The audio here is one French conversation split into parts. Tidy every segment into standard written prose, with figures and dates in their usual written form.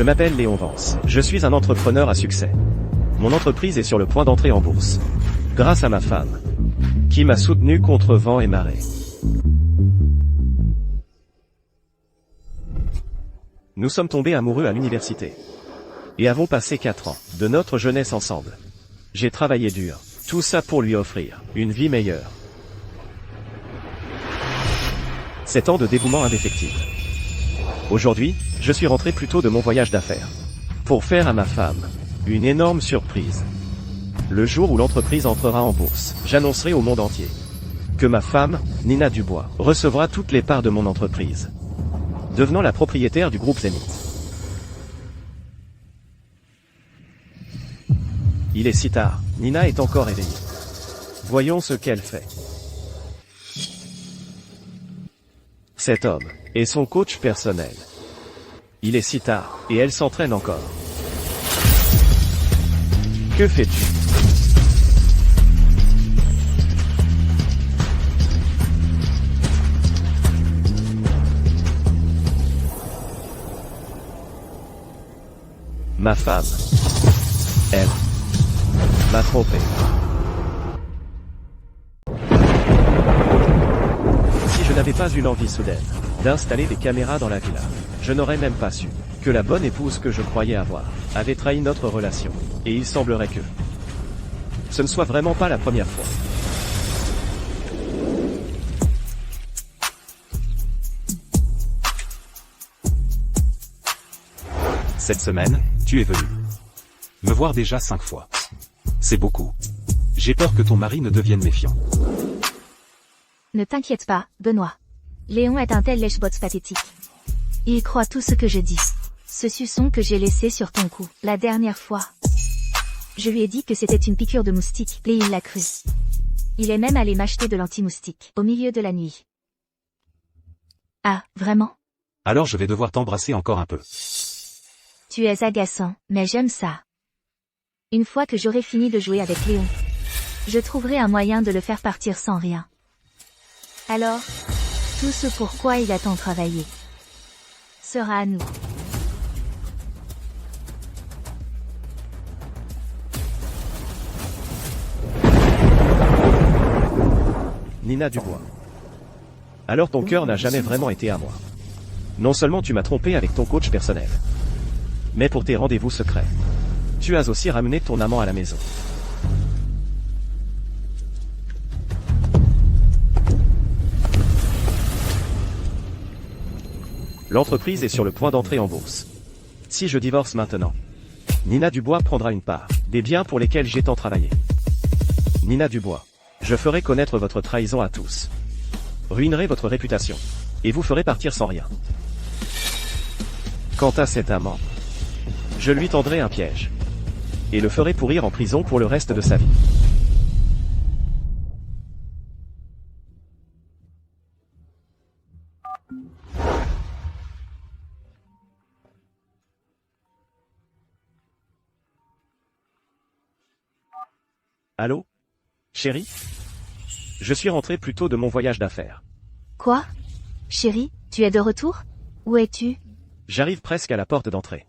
m'appelle Léon Vance. Je suis un entrepreneur à succès. Mon entreprise est sur le point d'entrer en bourse. Grâce à ma femme, qui m'a soutenu contre vent et marée. Nous sommes tombés amoureux à l'université. Et avons passé 4 ans de notre jeunesse ensemble. J'ai travaillé dur. Tout ça pour lui offrir une vie meilleure. 7 ans de dévouement indéfectible. Aujourd'hui, je suis rentré plus tôt de mon voyage d'affaires. Pour faire à ma femme une énorme surprise. Le jour où l'entreprise entrera en bourse, j'annoncerai au monde entier que ma femme, Nina Dubois, recevra toutes les parts de mon entreprise, devenant la propriétaire du groupe Zénith. Il est si tard, Nina est encore éveillée. Voyons ce qu'elle fait. Cet homme est son coach personnel. Il est si tard, et elle s'entraîne encore. Que fais-tu? Ma femme, elle, m'a trompé. Si je n'avais pas eu l'envie soudaine d'installer des caméras dans la villa, je n'aurais même pas su que la bonne épouse que je croyais avoir avait trahi notre relation. Et il semblerait que ce ne soit vraiment pas la première fois. Cette semaine, tu es venu me voir déjà 5 fois. C'est beaucoup. J'ai peur que ton mari ne devienne méfiant. Ne t'inquiète pas, Benoît. Léon est un tel lèche-botte pathétique. Il croit tout ce que je dis. Ce suçon que j'ai laissé sur ton cou, la dernière fois. Je lui ai dit que c'était une piqûre de moustique, et il l'a cru. Il est même allé m'acheter de l'anti-moustique, au milieu de la nuit. Ah, vraiment? Alors je vais devoir t'embrasser encore un peu. Tu es agaçant, mais j'aime ça. Une fois que j'aurai fini de jouer avec Léon, je trouverai un moyen de le faire partir sans rien. Alors, tout ce pourquoi il a tant travaillé sera à nous. Nina Dubois. Alors ton cœur n'a jamais vraiment été à moi. Non seulement tu m'as trompé avec ton coach personnel, mais pour tes rendez-vous secrets, tu as aussi ramené ton amant à la maison. L'entreprise est sur le point d'entrer en bourse. Si je divorce maintenant, Nina Dubois prendra une part des biens pour lesquels j'ai tant travaillé. Nina Dubois, je ferai connaître votre trahison à tous. Ruinerai votre réputation. Et vous ferez partir sans rien. Quant à cet amant, je lui tendrai un piège. Et le ferai pourrir en prison pour le reste de sa vie. Allô? Chérie? Je suis rentré plus tôt de mon voyage d'affaires. Quoi? Chérie, tu es de retour? Où es-tu? J'arrive presque à la porte d'entrée.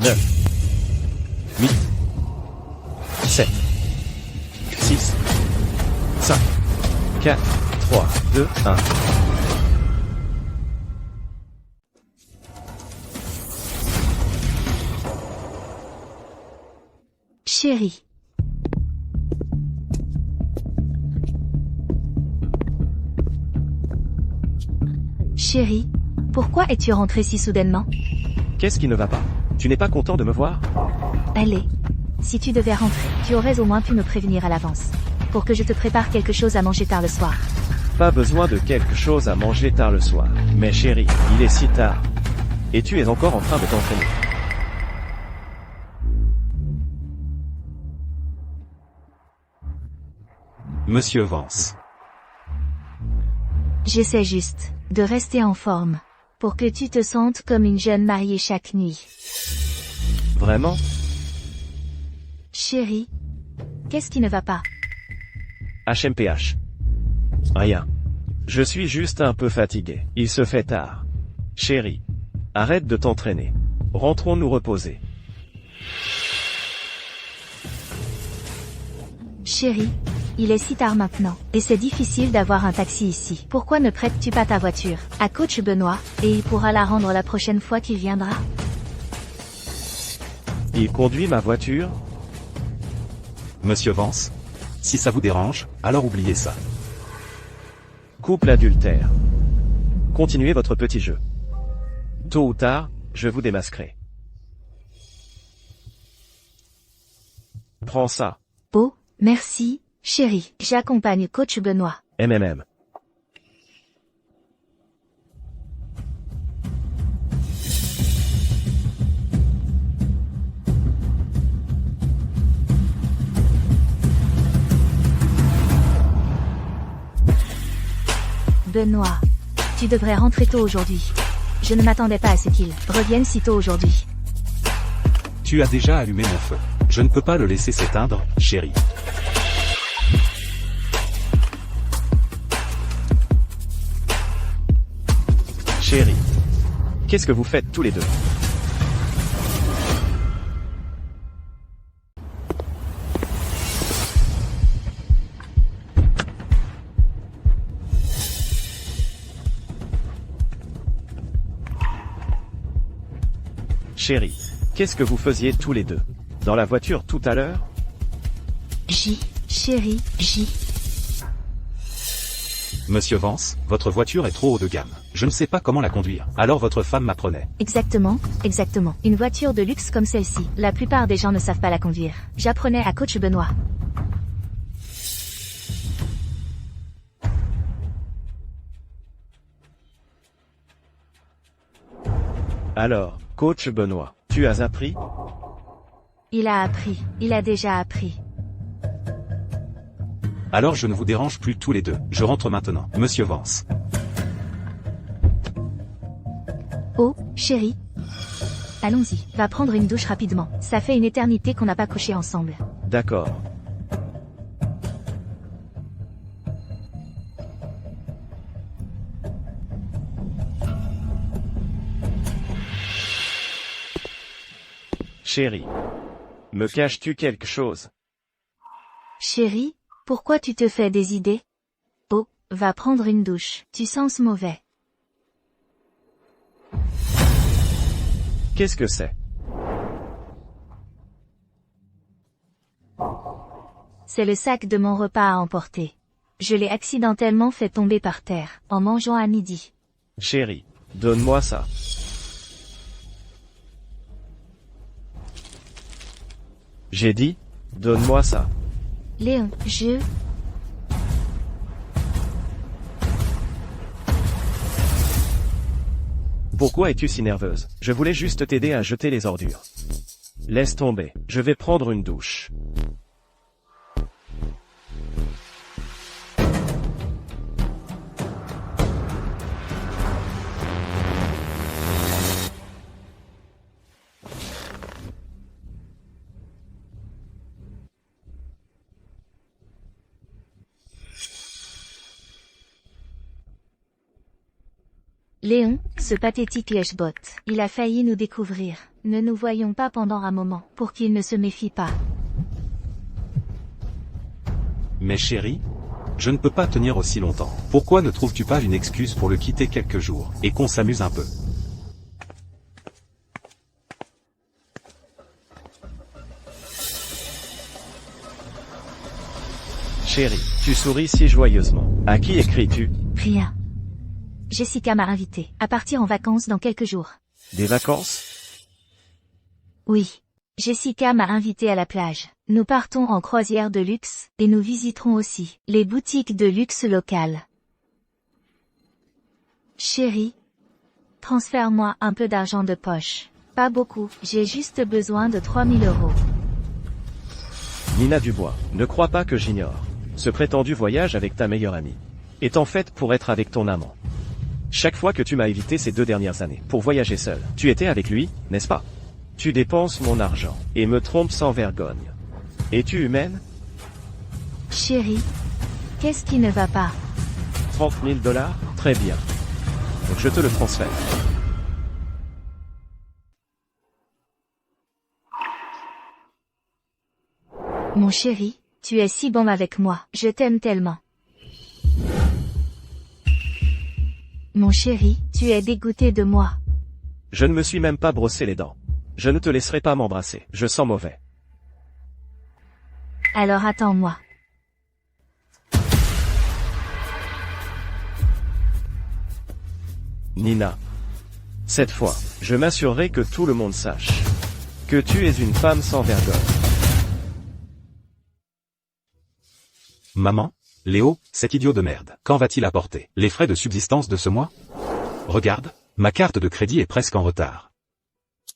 Neuf, 8, 7, 6, 5, 4, 3, 2, 1. Chérie. Chérie, pourquoi es-tu rentrée si soudainement? Qu'est-ce qui ne va pas? Tu n'es pas content de me voir? Allez. Si tu devais rentrer, tu aurais au moins pu me prévenir à l'avance. Pour que je te prépare quelque chose à manger tard le soir. Pas besoin de quelque chose à manger tard le soir. Mais chérie, il est si tard. Et tu es encore en train de t'entraîner. Monsieur Vance. J'essaie juste de rester en forme. Pour que tu te sentes comme une jeune mariée chaque nuit. Vraiment? Chérie, qu'est-ce qui ne va pas? HMPH. Rien. Je suis juste un peu fatigué. Il se fait tard. Chérie, arrête de t'entraîner. Rentrons nous reposer. Chérie, il est si tard maintenant, et c'est difficile d'avoir un taxi ici. Pourquoi ne prêtes-tu pas ta voiture à coach Benoît, et il pourra la rendre la prochaine fois qu'il viendra? Il conduit ma voiture? Monsieur Vance? Si ça vous dérange, alors oubliez ça. Couple adultère. Continuez votre petit jeu. Tôt ou tard, je vous démasquerai. Prends ça. Oh, merci, chérie. J'accompagne coach Benoît. MMM. Benoît, tu devrais rentrer tôt aujourd'hui. Je ne m'attendais pas à ce qu'il revienne si tôt aujourd'hui. Tu as déjà allumé mon feu. Je ne peux pas le laisser s'éteindre, chérie. Chérie. Qu'est-ce que vous faites tous les deux? Chérie, qu'est-ce que vous faisiez tous les deux? Dans la voiture tout à l'heure? Chérie. Monsieur Vance, votre voiture est trop haut de gamme. Je ne sais pas comment la conduire. Alors votre femme m'apprenait. Exactement. Une voiture de luxe comme celle-ci, la plupart des gens ne savent pas la conduire. J'apprenais à coach Benoît. Alors, coach Benoît, tu as appris? Il a déjà appris. Alors je ne vous dérange plus tous les deux. Je rentre maintenant. Monsieur Vance. Oh, chérie. Allons-y, va prendre une douche rapidement. Ça fait une éternité qu'on n'a pas couché ensemble. D'accord. Chérie. Me caches-tu quelque chose? Chérie, pourquoi tu te fais des idées? Oh, va prendre une douche. Tu sens mauvais. Qu'est-ce que c'est? C'est le sac de mon repas à emporter. Je l'ai accidentellement fait tomber par terre, en mangeant à midi. Chérie, donne-moi ça. J'ai dit, donne-moi ça. Léon, Pourquoi es-tu si nerveuse? Je voulais juste t'aider à jeter les ordures. Laisse tomber, je vais prendre une douche. Léon, ce pathétique lèche-bot, il a failli nous découvrir. Ne nous voyons pas pendant un moment, pour qu'il ne se méfie pas. Mais chérie, je ne peux pas tenir aussi longtemps. Pourquoi ne trouves-tu pas une excuse pour le quitter quelques jours, et qu'on s'amuse un peu? Chérie, tu souris si joyeusement. À qui écris-tu? Rien. Jessica m'a invité à partir en vacances dans quelques jours. Des vacances? Oui. Jessica m'a invité à la plage. Nous partons en croisière de luxe, et nous visiterons aussi les boutiques de luxe locales. Chérie, transfère-moi un peu d'argent de poche. Pas beaucoup, j'ai juste besoin de 3000 €. Nina Dubois, ne crois pas que j'ignore. Ce prétendu voyage avec ta meilleure amie est en fait pour être avec ton amant. Chaque fois que tu m'as évité ces 2 dernières années pour voyager seul, tu étais avec lui, n'est-ce pas? Tu dépenses mon argent et me trompes sans vergogne. Es-tu humaine? Chérie, qu'est-ce qui ne va pas? 30 000 $? Très bien. Donc je te le transfère. Mon chéri, tu es si bon avec moi. Je t'aime tellement. Mon chéri, tu es dégoûté de moi. Je ne me suis même pas brossé les dents. Je ne te laisserai pas m'embrasser. Je sens mauvais. Alors attends-moi. Nina. Cette fois, je m'assurerai que tout le monde sache que tu es une femme sans vergogne. Maman, Léo, cet idiot de merde, quand va-t-il apporter les frais de subsistance de ce mois? Regarde, ma carte de crédit est presque en retard.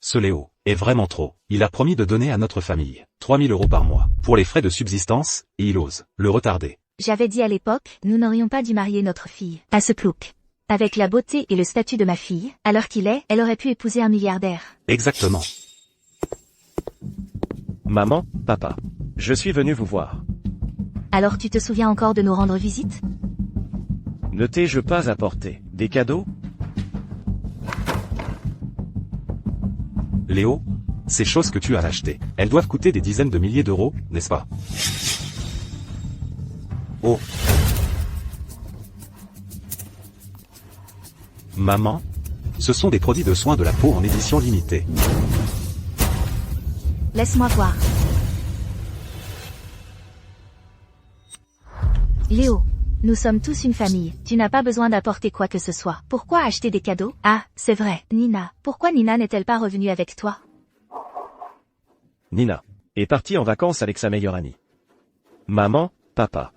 Ce Léo est vraiment trop. Il a promis de donner à notre famille 3 000 € par mois pour les frais de subsistance, et il ose le retarder. J'avais dit à l'époque, nous n'aurions pas dû marier notre fille à ce plouc. Avec la beauté et le statut de ma fille, à l'heure qu'il est, elle aurait pu épouser un milliardaire. Exactement. Maman, papa. Je suis venu vous voir. Alors tu te souviens encore de nous rendre visite? Ne t'ai-je pas apporté des cadeaux? Léo, ces choses que tu as achetées, elles doivent coûter des dizaines de milliers d'euros, n'est-ce pas? Oh. Maman, ce sont des produits de soins de la peau en édition limitée. Laisse-moi voir. Léo, nous sommes tous une famille, tu n'as pas besoin d'apporter quoi que ce soit. Pourquoi acheter des cadeaux? Ah, c'est vrai, Nina. Pourquoi Nina n'est-elle pas revenue avec toi? Nina est partie en vacances avec sa meilleure amie. Maman, papa.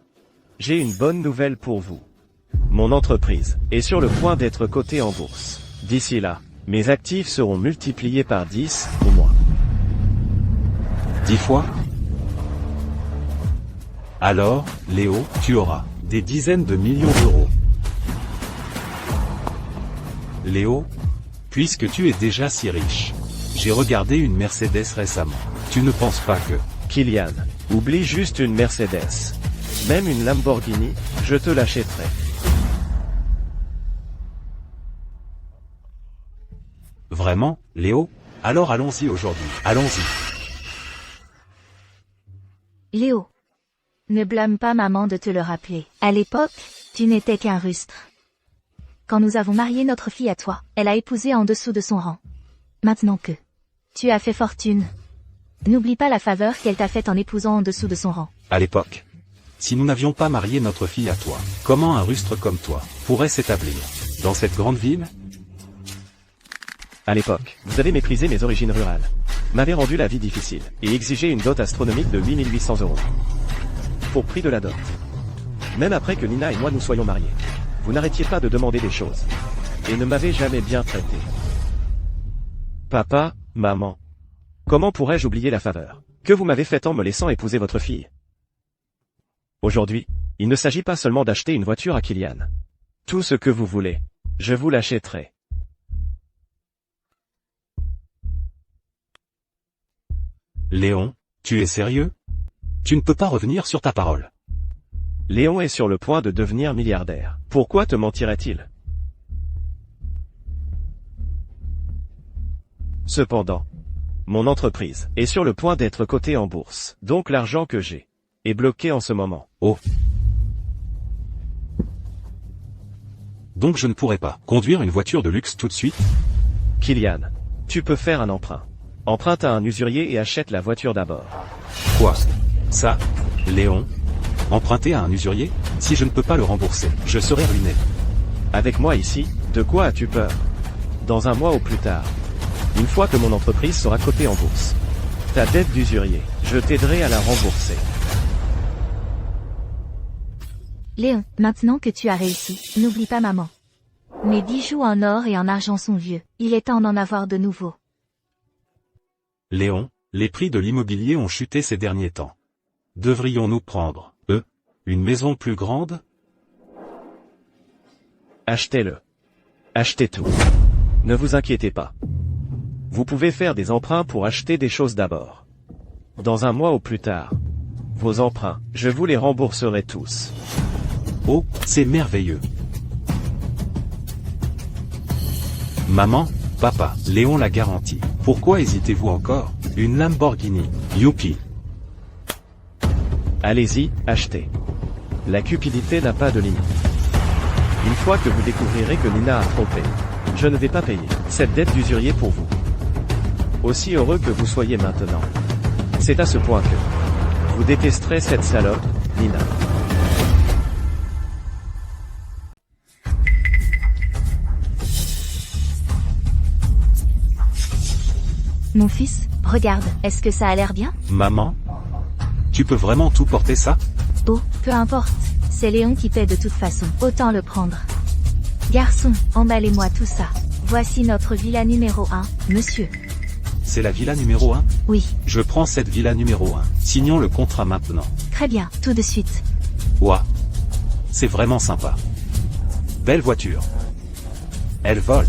J'ai une bonne nouvelle pour vous. Mon entreprise est sur le point d'être cotée en bourse. D'ici là, mes actifs seront multipliés par 10 ou moins. 10 fois? Alors, Léo, tu auras des dizaines de millions d'euros. Léo, puisque tu es déjà si riche, j'ai regardé une Mercedes récemment. Tu ne penses pas que... Kylian, oublie juste une Mercedes. Même une Lamborghini, je te l'achèterai. Vraiment, Léo? Alors allons-y aujourd'hui. Allons-y. Léo. Ne blâme pas maman de te le rappeler. À l'époque, tu n'étais qu'un rustre. Quand nous avons marié notre fille à toi, elle a épousé en dessous de son rang. Maintenant que tu as fait fortune, n'oublie pas la faveur qu'elle t'a faite en épousant en dessous de son rang. À l'époque, si nous n'avions pas marié notre fille à toi, comment un rustre comme toi pourrait s'établir dans cette grande ville? À l'époque, vous avez méprisé mes origines rurales, m'avez rendu la vie difficile, et exigé une dot astronomique de 8 800 €. Pour prix de la dot. Même après que Nina et moi nous soyons mariés, vous n'arrêtiez pas de demander des choses, et ne m'avez jamais bien traité. Papa, maman. Comment pourrais-je oublier la faveur que vous m'avez faite en me laissant épouser votre fille? Aujourd'hui, il ne s'agit pas seulement d'acheter une voiture à Kylian. Tout ce que vous voulez, je vous l'achèterai. Léon, tu es sérieux? Tu ne peux pas revenir sur ta parole. Léon est sur le point de devenir milliardaire. Pourquoi te mentirait-il? Cependant, mon entreprise est sur le point d'être cotée en bourse, donc l'argent que j'ai est bloqué en ce moment. Oh. Donc je ne pourrais pas conduire une voiture de luxe tout de suite? Kylian, tu peux faire un emprunt. Emprunte à un usurier et achète la voiture d'abord. Quoi? Ça? Léon? Emprunter à un usurier? Si je ne peux pas le rembourser, je serai ruiné. Avec moi ici, de quoi as-tu peur? Dans un mois ou plus tard, une fois que mon entreprise sera cotée en bourse, ta dette d'usurier, je t'aiderai à la rembourser. Léon, maintenant que tu as réussi, n'oublie pas maman. Mes bijoux en or et en argent sont vieux, il est temps d'en avoir de nouveaux. Léon, les prix de l'immobilier ont chuté ces derniers temps. Devrions-nous prendre, une maison plus grande? Achetez-le. Achetez tout. Ne vous inquiétez pas. Vous pouvez faire des emprunts pour acheter des choses d'abord. Dans un mois ou plus tard, vos emprunts, je vous les rembourserai tous. Oh, c'est merveilleux. Maman, papa, Léon l'a garantie. Pourquoi hésitez-vous encore? Une Lamborghini. Youpi. Allez-y, achetez. La cupidité n'a pas de limite. Une fois que vous découvrirez que Nina a trompé, je ne vais pas payer cette dette d'usurier pour vous. Aussi heureux que vous soyez maintenant. C'est à ce point que vous détesterez cette salope, Nina. Mon fils, regarde, est-ce que ça a l'air bien? Maman? Tu peux vraiment tout porter ça? Oh, peu importe. C'est Léon qui paie de toute façon. Autant le prendre. Garçon, emballez-moi tout ça. Voici notre villa numéro 1, monsieur. C'est la villa numéro 1? Oui, Je prends cette villa numéro 1. Signons le contrat maintenant. très bien, tout de suite. Ouah. C'est vraiment sympa. Belle voiture. Elle vole.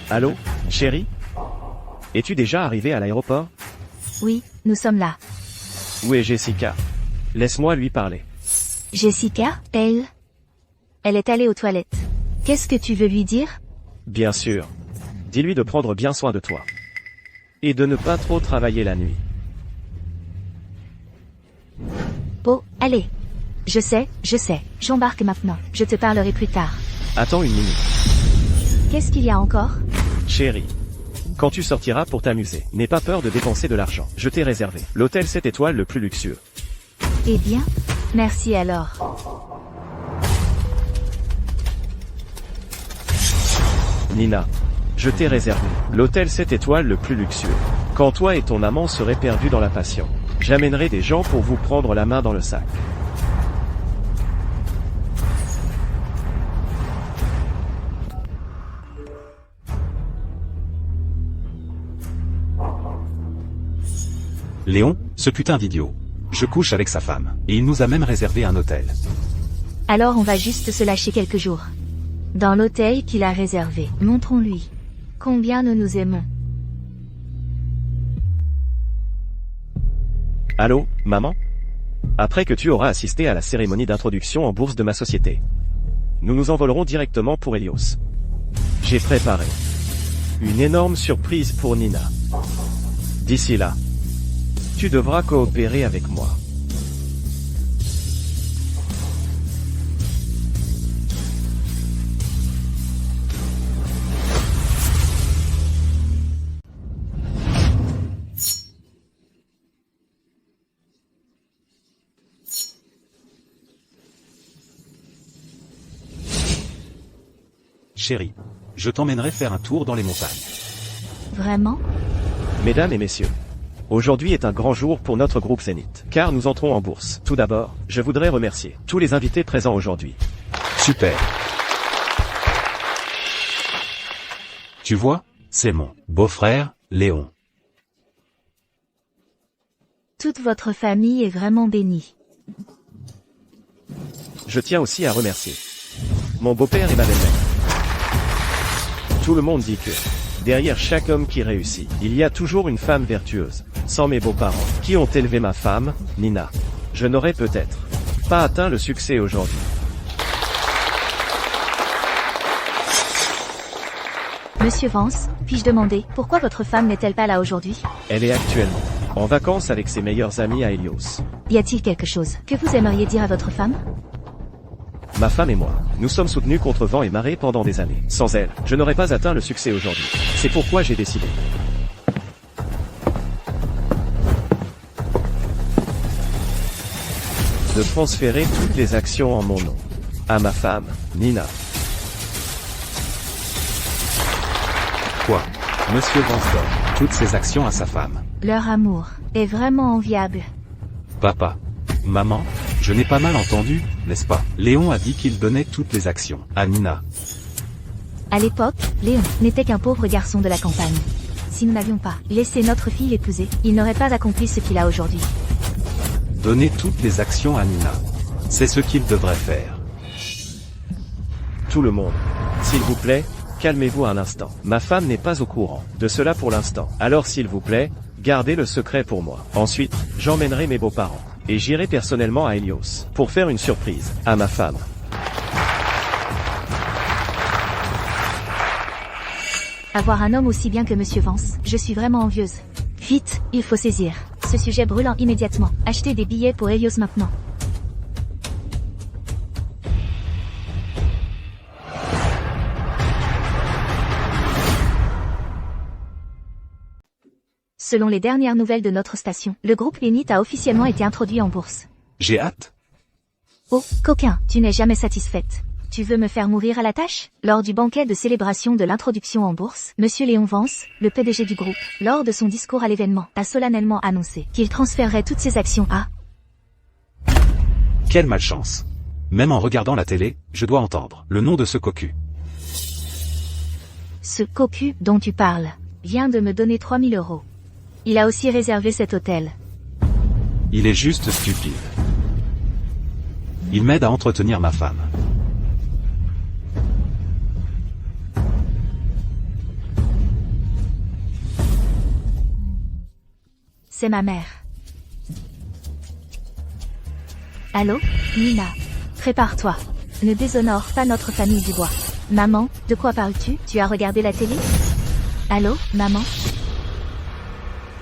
Allô, chérie? Es-tu déjà arrivé à l'aéroport? Oui, nous sommes là. Où est Jessica? Laisse-moi lui parler. Jessica, elle est allée aux toilettes. Qu'est-ce que tu veux lui dire? Bien sûr. Dis-lui de prendre bien soin de toi. Et de ne pas trop travailler la nuit. Oh, allez. Je sais, j'embarque maintenant. Je te parlerai plus tard. Attends une minute. Qu'est-ce qu'il y a encore? Chérie. Quand tu sortiras pour t'amuser, n'aie pas peur de dépenser de l'argent. Je t'ai réservé l'hôtel 7 étoiles le plus luxueux. Eh bien, merci alors. Nina. Je t'ai réservé l'hôtel 7 étoiles le plus luxueux. Quand toi et ton amant seraient perdus dans la passion, j'amènerai des gens pour vous prendre la main dans le sac. Léon, ce putain d'idiot. Je couche avec sa femme. Et il nous a même réservé un hôtel. Alors on va juste se lâcher quelques jours. Dans l'hôtel qu'il a réservé, montrons-lui combien nous nous aimons. Allô, maman? Après que tu auras assisté à la cérémonie d'introduction en bourse de ma société, nous nous envolerons directement pour Helios. J'ai préparé une énorme surprise pour Nina. D'ici là, tu devras coopérer avec moi. Chérie, je t'emmènerai faire un tour dans les montagnes. Vraiment? Mesdames et messieurs, aujourd'hui est un grand jour pour notre groupe Zénith, car nous entrons en bourse. Tout d'abord, je voudrais remercier tous les invités présents aujourd'hui. Super. Tu vois, c'est mon beau-frère, Léon. Toute votre famille est vraiment bénie. Je tiens aussi à remercier mon beau-père et ma belle-mère. Tout le monde dit que, derrière chaque homme qui réussit, il y a toujours une femme vertueuse. Sans mes beaux-parents, qui ont élevé ma femme, Nina, je n'aurais peut-être pas atteint le succès aujourd'hui. Monsieur Vance, puis-je demander, pourquoi votre femme n'est-elle pas là aujourd'hui? Elle est actuellement en vacances avec ses meilleurs amis à Helios. Y a-t-il quelque chose que vous aimeriez dire à votre femme? Ma femme et moi, nous sommes soutenus contre vent et marée pendant des années. Sans elle, je n'aurais pas atteint le succès aujourd'hui. C'est pourquoi j'ai décidé de transférer toutes les actions en mon nom à ma femme, Nina. Quoi? Monsieur Vance donne toutes ses actions à sa femme. Leur amour est vraiment enviable. Papa. Maman, je n'ai pas mal entendu, n'est-ce pas? Léon a dit qu'il donnait toutes les actions à Nina. À l'époque, Léon n'était qu'un pauvre garçon de la campagne. Si nous n'avions pas laissé notre fille l'épouser, il n'aurait pas accompli ce qu'il a aujourd'hui. Donnez toutes les actions à Nina. C'est ce qu'il devrait faire. Tout le monde. S'il vous plaît, calmez-vous un instant. Ma femme n'est pas au courant de cela pour l'instant. Alors s'il vous plaît, gardez le secret pour moi. Ensuite, j'emmènerai mes beaux-parents. Et j'irai personnellement à Helios. Pour faire une surprise à ma femme. Avoir un homme aussi bien que Monsieur Vance, je suis vraiment envieuse. Vite, il faut saisir ce sujet brûlant immédiatement. Achetez des billets pour Helios maintenant. Selon les dernières nouvelles de notre station, le groupe Lénite a officiellement été introduit en bourse. J'ai hâte. Oh, coquin, tu n'es jamais satisfaite. Tu veux me faire mourir à la tâche? Lors du banquet de célébration de l'introduction en bourse, Monsieur Léon Vance, le PDG du groupe, lors de son discours à l'événement, a solennellement annoncé qu'il transférerait toutes ses actions à... Quelle malchance. Même en regardant la télé, je dois entendre le nom de ce cocu. Ce cocu dont tu parles vient de me donner 3000 €. Il a aussi réservé cet hôtel. Il est juste stupide. Il m'aide à entretenir ma femme. C'est ma mère. Allô, Nina. Prépare-toi. Ne déshonore pas notre famille du bois. Maman, de quoi parles-tu? Tu as regardé la télé? Allô, maman?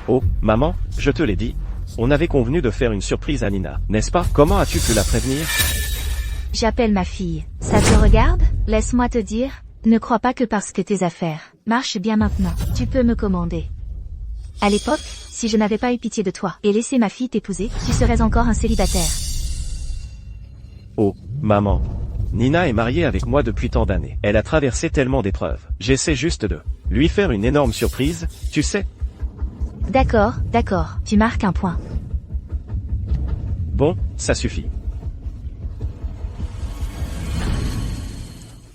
Oh, maman, je te l'ai dit. On avait convenu de faire une surprise à Nina, n'est-ce pas? Comment as-tu pu la prévenir? J'appelle ma fille. Ça te regarde? Laisse-moi te dire, ne crois pas que parce que tes affaires marchent bien maintenant, tu peux me commander. À l'époque, si je n'avais pas eu pitié de toi et laissé ma fille t'épouser, tu serais encore un célibataire. Oh, maman. Nina est mariée avec moi depuis tant d'années. Elle a traversé tellement d'épreuves. J'essaie juste de lui faire une énorme surprise, tu sais. D'accord, tu marques un point. Bon, ça suffit.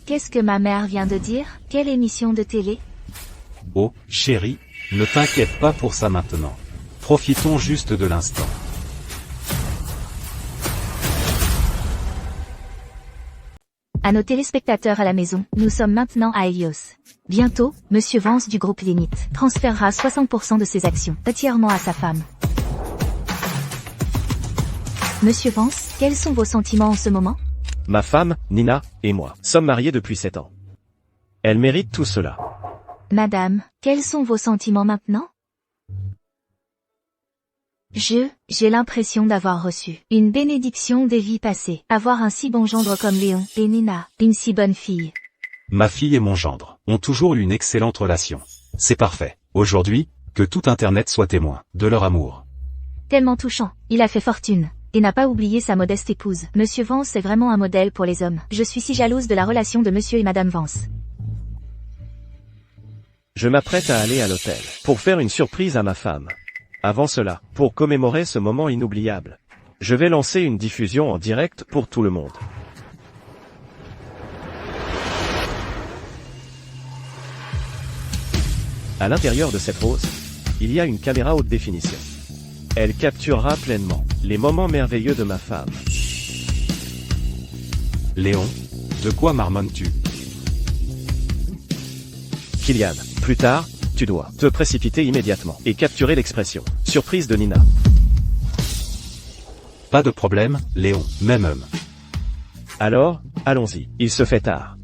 Qu'est-ce que ma mère vient de dire? Quelle émission de télé? Oh, chérie, ne t'inquiète pas pour ça maintenant. Profitons juste de l'instant. À nos téléspectateurs à la maison, nous sommes maintenant à Helios. Bientôt, Monsieur Vance du groupe Lénite transférera 60% de ses actions entièrement à sa femme. Monsieur Vance, quels sont vos sentiments en ce moment? Ma femme, Nina, et moi sommes mariés depuis 7 ans. Elle mérite tout cela. Madame, quels sont vos sentiments maintenant? J'ai l'impression d'avoir reçu une bénédiction des vies passées. Avoir un si bon gendre comme Léon et Nina, une si bonne fille. Ma fille et mon gendre ont toujours eu une excellente relation. C'est parfait. Aujourd'hui, que tout Internet soit témoin de leur amour. Tellement touchant. Il a fait fortune. Et n'a pas oublié sa modeste épouse. Monsieur Vance est vraiment un modèle pour les hommes. Je suis si jalouse de la relation de Monsieur et Madame Vance. Je m'apprête à aller à l'hôtel pour faire une surprise à ma femme. Avant cela, pour commémorer ce moment inoubliable, je vais lancer une diffusion en direct pour tout le monde. À l'intérieur de cette rose, il y a une caméra haute définition. Elle capturera pleinement les moments merveilleux de ma femme. Léon, de quoi marmonnes-tu? Kylian, plus tard, tu dois te précipiter immédiatement et capturer l'expression « surprise de Nina ». Pas de problème, Léon, même homme. Alors, allons-y, il se fait tard.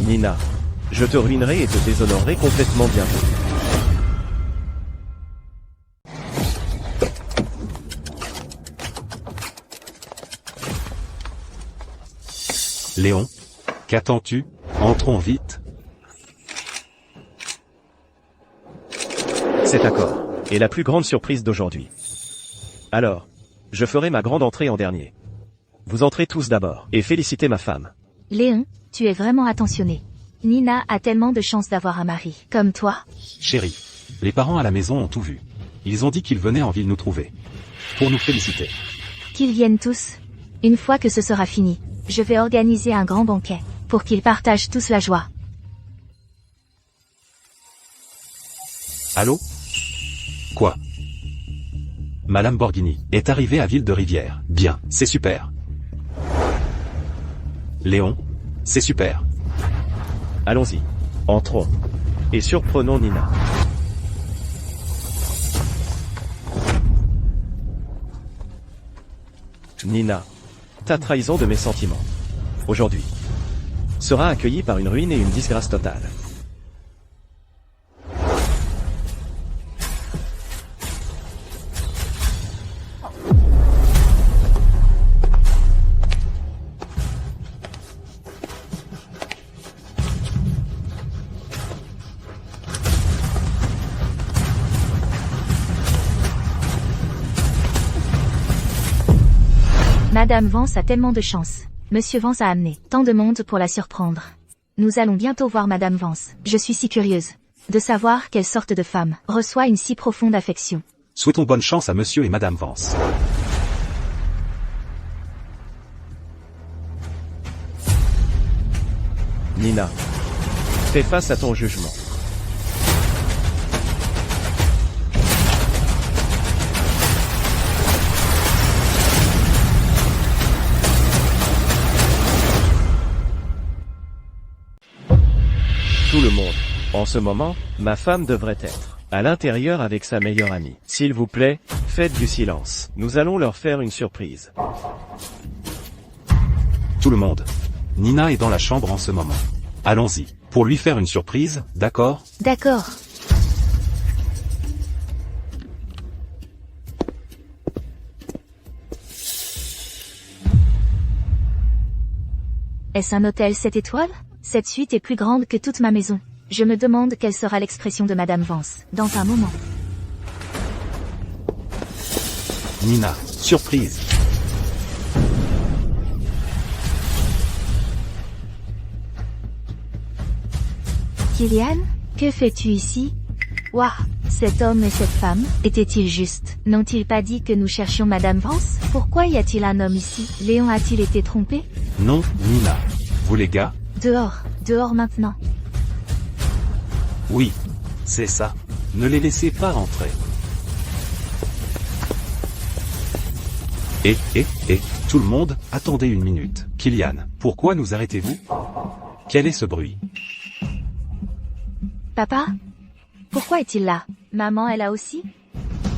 Nina, je te ruinerai et te déshonorerai complètement bientôt. Léon, qu'attends-tu? Entrons vite. Cet accord est la plus grande surprise d'aujourd'hui. Alors, je ferai ma grande entrée en dernier. Vous entrez tous d'abord et félicitez ma femme. Léon, tu es vraiment attentionné. Nina a tellement de chance d'avoir un mari comme toi. Chérie, les parents à la maison ont tout vu. Ils ont dit qu'ils venaient en ville nous trouver. Pour nous féliciter. Qu'ils viennent tous. Une fois que ce sera fini, je vais organiser un grand banquet, pour qu'ils partagent tous la joie. Allô? Quoi? Madame Borghini est arrivée à Ville de Rivière. Bien, c'est super. Léon, c'est super. Allons-y. Entrons. Et surprenons Nina. Nina, ta trahison de mes sentiments, aujourd'hui, sera accueillie par une ruine et une disgrâce totale. Madame Vance a tellement de chance. Monsieur Vance a amené tant de monde pour la surprendre. Nous allons bientôt voir Madame Vance. Je suis si curieuse de savoir quelle sorte de femme reçoit une si profonde affection. Souhaitons bonne chance à Monsieur et Madame Vance. Nina, fais face à ton jugement. Tout le monde. En ce moment, ma femme devrait être à l'intérieur avec sa meilleure amie. S'il vous plaît, faites du silence. Nous allons leur faire une surprise. Tout le monde. Nina est dans la chambre en ce moment. Allons-y. Pour lui faire une surprise, d'accord? D'accord. Est-ce un hôtel 7 étoiles? Cette suite est plus grande que toute ma maison. Je me demande quelle sera l'expression de Madame Vance dans un moment. Nina, surprise. Kylian, que fais-tu ici? Ouah, cet homme et cette femme, étaient-ils justes? N'ont-ils pas dit que nous cherchions Madame Vance? Pourquoi y a-t-il un homme ici? Léon a-t-il été trompé? Non, Nina. Vous les gars? Dehors, dehors maintenant. Oui. C'est ça. Ne les laissez pas rentrer. Tout le monde, attendez une minute. Kylian, pourquoi nous arrêtez-vous? Quel est ce bruit? Papa? Pourquoi est-il là? Maman est là aussi?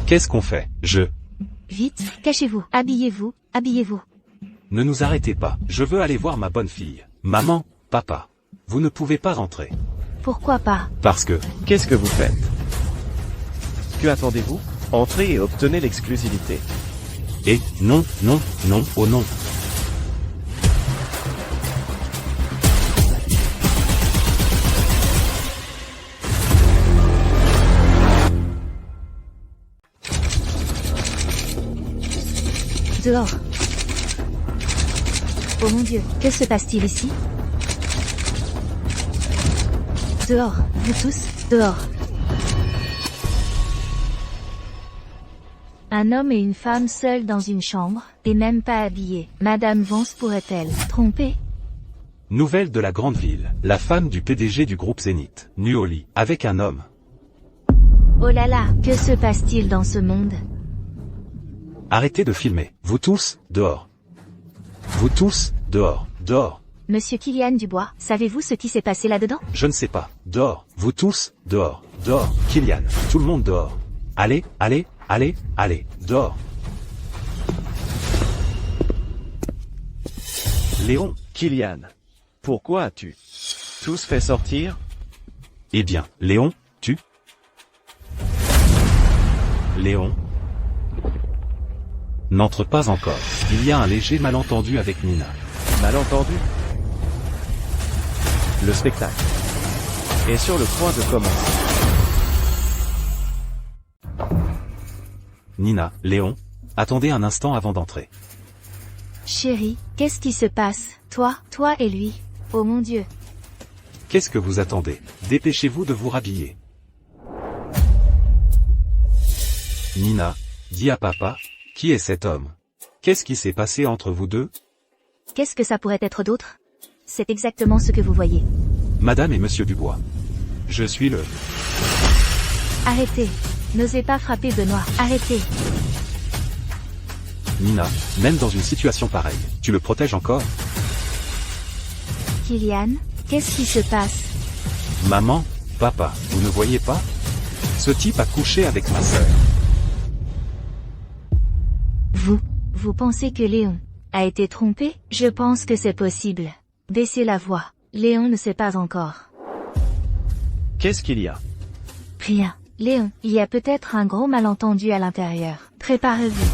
Qu'est-ce qu'on fait? Vite, cachez-vous, habillez-vous, habillez-vous. Ne nous arrêtez pas. Je veux aller voir ma bonne fille. Maman, papa. Vous ne pouvez pas rentrer. Pourquoi pas? Parce que... Qu'est-ce que vous faites? Que attendez-vous? Entrez et obtenez l'exclusivité. Non, oh non. Dehors. Oh mon Dieu, que se passe-t-il ici? Dehors, vous tous, dehors. Un homme et une femme seuls dans une chambre, et même pas habillés. Madame Vance pourrait-elle tromper? Nouvelle de la grande ville. La femme du PDG du groupe Zénith, nue au lit, avec un homme. Oh là là, que se passe-t-il dans ce monde? Arrêtez de filmer. Vous tous, dehors. Vous tous, dehors, dehors. Monsieur Kylian Dubois, savez-vous ce qui s'est passé là-dedans? Je ne sais pas. Dehors. Vous tous, dehors, dehors. Kylian, tout le monde dehors. Allez, dehors. Léon. Kylian, pourquoi as-tu tous fait sortir? Eh bien, Léon, tu? Léon. N'entre pas encore. Il y a un léger malentendu avec Nina. Malentendu? Le spectacle est sur le point de commencer. Nina, Léon, attendez un instant avant d'entrer. Chérie, qu'est-ce qui se passe? Toi et lui. Oh mon Dieu. Qu'est-ce que vous attendez? Dépêchez-vous de vous rhabiller. Nina, dis à papa, qui est cet homme? Qu'est-ce qui s'est passé entre vous deux? Qu'est-ce que ça pourrait être d'autre? C'est exactement ce que vous voyez. Madame et monsieur Dubois. Je suis le... Arrêtez. N'osez pas frapper Benoît. Arrêtez. Nina, même dans une situation pareille, tu le protèges encore? Kylian, qu'est-ce qui se passe? Maman, papa, vous ne voyez pas? Ce type a couché avec ma sœur. Vous pensez que Léon a été trompé? Je pense que c'est possible. Baissez la voix. Léon ne sait pas encore. Qu'est-ce qu'il y a? Rien. Léon, il y a peut-être un gros malentendu à l'intérieur. Préparez-vous.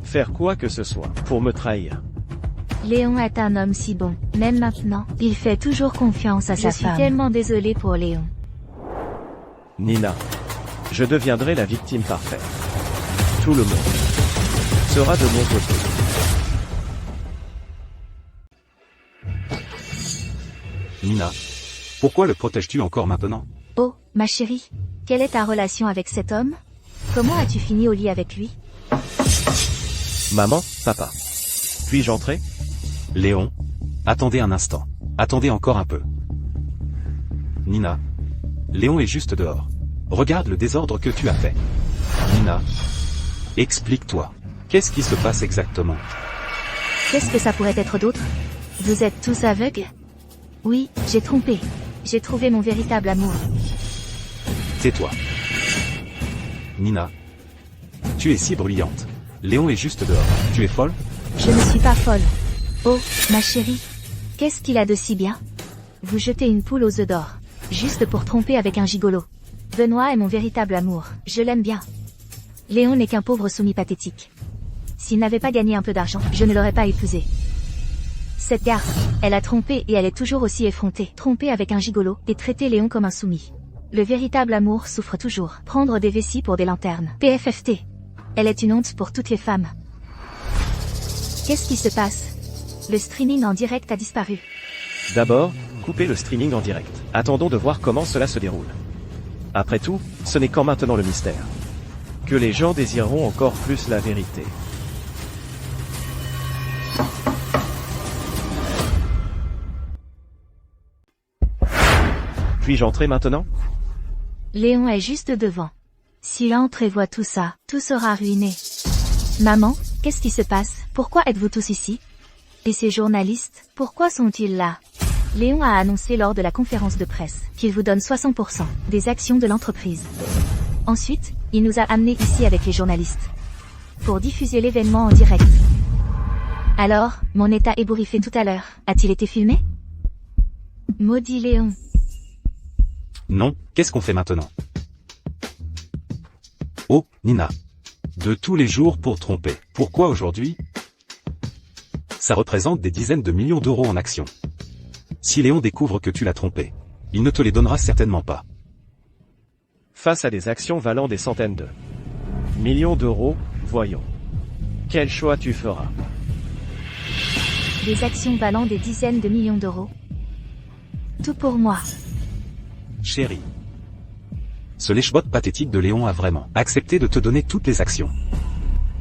Faire quoi que ce soit pour me trahir. Léon est un homme si bon. Même maintenant, il fait toujours confiance à sa femme. Je suis tellement désolée pour Léon. Nina, je deviendrai la victime parfaite. Tout le monde sera de mon côté. Nina, pourquoi le protèges-tu encore maintenant? Oh, ma chérie, quelle est ta relation avec cet homme? Comment as-tu fini au lit avec lui? Maman, papa. Puis-je entrer? Léon, attendez un instant. Attendez encore un peu. Nina, Léon est juste dehors. Regarde le désordre que tu as fait. Nina, explique-toi. Qu'est-ce qui se passe exactement? Qu'est-ce que ça pourrait être d'autre? Vous êtes tous aveugles? Oui, j'ai trompé. J'ai trouvé mon véritable amour. Tais-toi. Nina, tu es si bruyante. Léon est juste dehors. Tu es folle? Je ne suis pas folle. Oh, ma chérie. Qu'est-ce qu'il a de si bien? Vous jetez une poule aux œufs d'or. Juste pour tromper avec un gigolo. Benoît est mon véritable amour. Je l'aime bien. Léon n'est qu'un pauvre soumis pathétique. S'il n'avait pas gagné un peu d'argent, je ne l'aurais pas épousé. Cette garce, elle a trompé et elle est toujours aussi effrontée. Tromper avec un gigolo et traiter Léon comme un soumis. Le véritable amour souffre toujours. Prendre des vessies pour des lanternes. PFFT. Elle est une honte pour toutes les femmes. Qu'est-ce qui se passe? Le streaming en direct a disparu. D'abord, coupez le streaming en direct. Attendons de voir comment cela se déroule. Après tout, ce n'est qu'en maintenant le mystère que les gens désireront encore plus la vérité. Puis-je entrer maintenant? Léon est juste devant. S'il entre et voit tout ça, tout sera ruiné. Maman, qu'est-ce qui se passe? Pourquoi êtes-vous tous ici? Et ces journalistes, pourquoi sont-ils là? Léon a annoncé lors de la conférence de presse qu'il vous donne 60% des actions de l'entreprise. Ensuite, il nous a amenés ici avec les journalistes pour diffuser l'événement en direct. Alors, mon état ébouriffé tout à l'heure, a-t-il été filmé? Maudit Léon. Non, qu'est-ce qu'on fait maintenant? Oh, Nina. De tous les jours pour tromper. Pourquoi aujourd'hui? Ça représente des dizaines de millions d'euros en actions. Si Léon découvre que tu l'as trompé, il ne te les donnera certainement pas. Face à des actions valant des centaines de millions d'euros, voyons. Quel choix tu feras? Des actions valant des dizaines de millions d'euros. Tout pour moi. Chérie. Ce lèche-botte pathétique de Léon a vraiment accepté de te donner toutes les actions.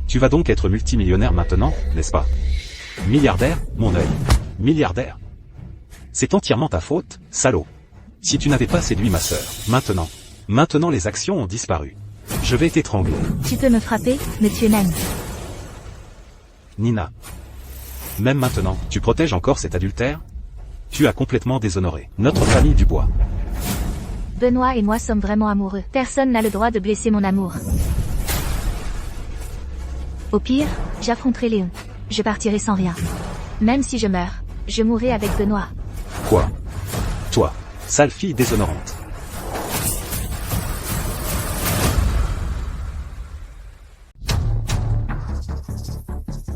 Tu vas donc être multimillionnaire maintenant, n'est-ce pas? Milliardaire, mon œil. Milliardaire. C'est entièrement ta faute, salaud. Si tu n'avais pas séduit ma sœur, maintenant les actions ont disparu. Je vais t'étrangler. Tu peux me frapper, me tuer même. Nina. Même maintenant, tu protèges encore cet adultère? Tu as complètement déshonoré notre famille Dubois. Benoît et moi sommes vraiment amoureux. Personne n'a le droit de blesser mon amour. Au pire, j'affronterai Léon. Je partirai sans rien. Même si je meurs, je mourrai avec Benoît. Quoi? Toi, sale fille déshonorante.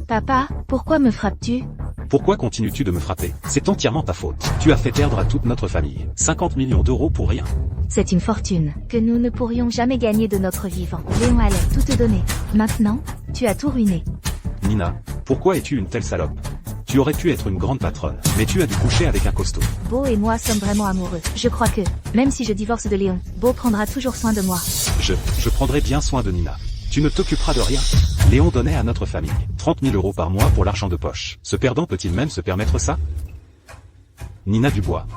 Papa, pourquoi me frappes-tu? Pourquoi continues-tu de me frapper? C'est entièrement ta faute. Tu as fait perdre à toute notre famille 50 millions d'euros pour rien. C'est une fortune que nous ne pourrions jamais gagner de notre vivant. Léon allait tout te donner. Maintenant, tu as tout ruiné. Nina, pourquoi es-tu une telle salope? Tu aurais pu être une grande patronne, mais tu as dû coucher avec un costaud. Beau et moi sommes vraiment amoureux. Je crois que, même si je divorce de Léon, Beau prendra toujours soin de moi. Je prendrai bien soin de Nina. Tu ne t'occuperas de rien. Léon donnait à notre famille 30 000 € par mois pour l'argent de poche. Ce perdant peut-il même se permettre ça? Nina Dubois.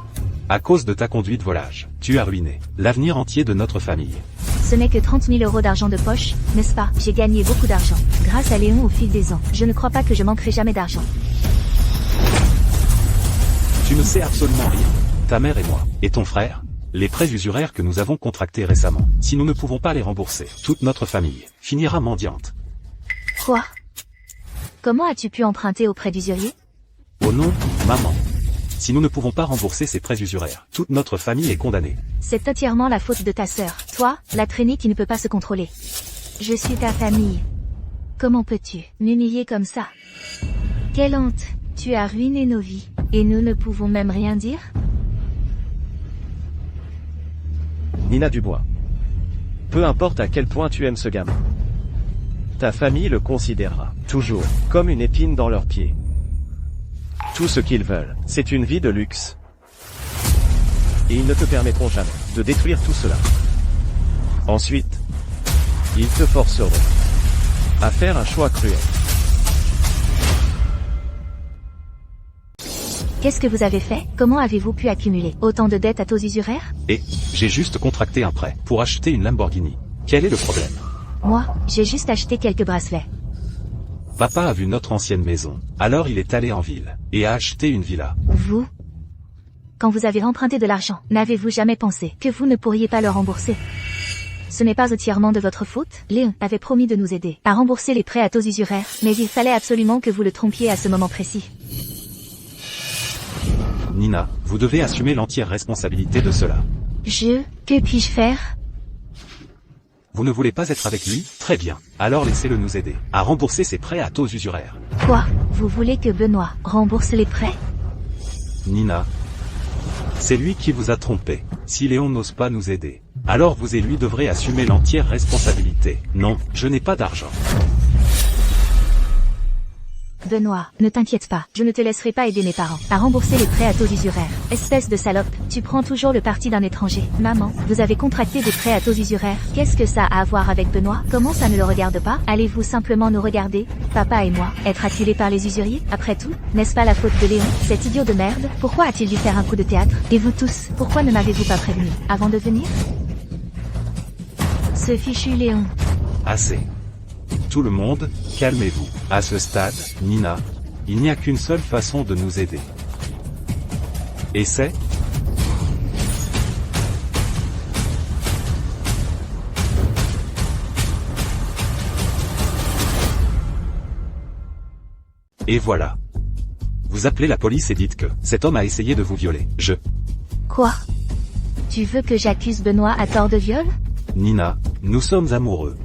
À cause de ta conduite volage, tu as ruiné l'avenir entier de notre famille. Ce n'est que 30 000 € d'argent de poche, n'est-ce pas? J'ai gagné beaucoup d'argent. Grâce à Léon au fil des ans. Je ne crois pas que je manquerai jamais d'argent. Tu ne sais absolument rien. Ta mère et moi, et ton frère, les prêts usuraires que nous avons contractés récemment, si nous ne pouvons pas les rembourser, toute notre famille finira mendiante. Quoi? Comment as-tu pu emprunter auprès d'usuriers? Oh non, maman. Si nous ne pouvons pas rembourser ces prêts usuraires, toute notre famille est condamnée. C'est entièrement la faute de ta sœur. Toi, la traînée qui ne peut pas se contrôler. Je suis ta famille. Comment peux-tu m'humilier comme ça? Quelle honte! Tu as ruiné nos vies. Et nous ne pouvons même rien dire? Nina Dubois. Peu importe à quel point tu aimes ce gamin. Ta famille le considérera, toujours, comme une épine dans leurs pieds. Tout ce qu'ils veulent, c'est une vie de luxe. Et ils ne te permettront jamais de détruire tout cela. Ensuite, ils te forceront à faire un choix cruel. Qu'est-ce que vous avez fait? Comment avez-vous pu accumuler autant de dettes à taux usuraires? Et, j'ai juste contracté un prêt pour acheter une Lamborghini. Quel est le problème? Moi, j'ai juste acheté quelques bracelets. Papa a vu notre ancienne maison, alors il est allé en ville, et a acheté une villa. Vous? Quand vous avez emprunté de l'argent, n'avez-vous jamais pensé que vous ne pourriez pas le rembourser? Ce n'est pas entièrement de votre faute. Léon avait promis de nous aider à rembourser les prêts à taux usuraires, mais il fallait absolument que vous le trompiez à ce moment précis. Nina, vous devez assumer l'entière responsabilité de cela. Que puis-je faire? Vous ne voulez pas être avec lui? Très bien. Alors laissez-le nous aider à rembourser ses prêts à taux usuraires. Quoi? Vous voulez que Benoît rembourse les prêts? Nina, c'est lui qui vous a trompé. Si Léon n'ose pas nous aider, alors vous et lui devrez assumer l'entière responsabilité. Non, je n'ai pas d'argent. Benoît, ne t'inquiète pas, je ne te laisserai pas aider mes parents à rembourser les prêts à taux usuraires. Espèce de salope, tu prends toujours le parti d'un étranger. Maman, vous avez contracté des prêts à taux usuraires. Qu'est-ce que ça a à voir avec Benoît? Comment ça ne le regarde pas? Allez-vous simplement nous regarder, papa et moi, être acculés par les usuriers? Après tout, n'est-ce pas la faute de Léon, cet idiot de merde? Pourquoi a-t-il dû faire un coup de théâtre? Et vous tous, pourquoi ne m'avez-vous pas prévenu avant de venir? Ce fichu Léon. Assez. Tout le monde, calmez-vous. À ce stade, Nina, il n'y a qu'une seule façon de nous aider. Et c'est... Et voilà. Vous appelez la police et dites que cet homme a essayé de vous violer. Quoi? Tu veux que j'accuse Benoît à tort de viol? Nina, nous sommes amoureux.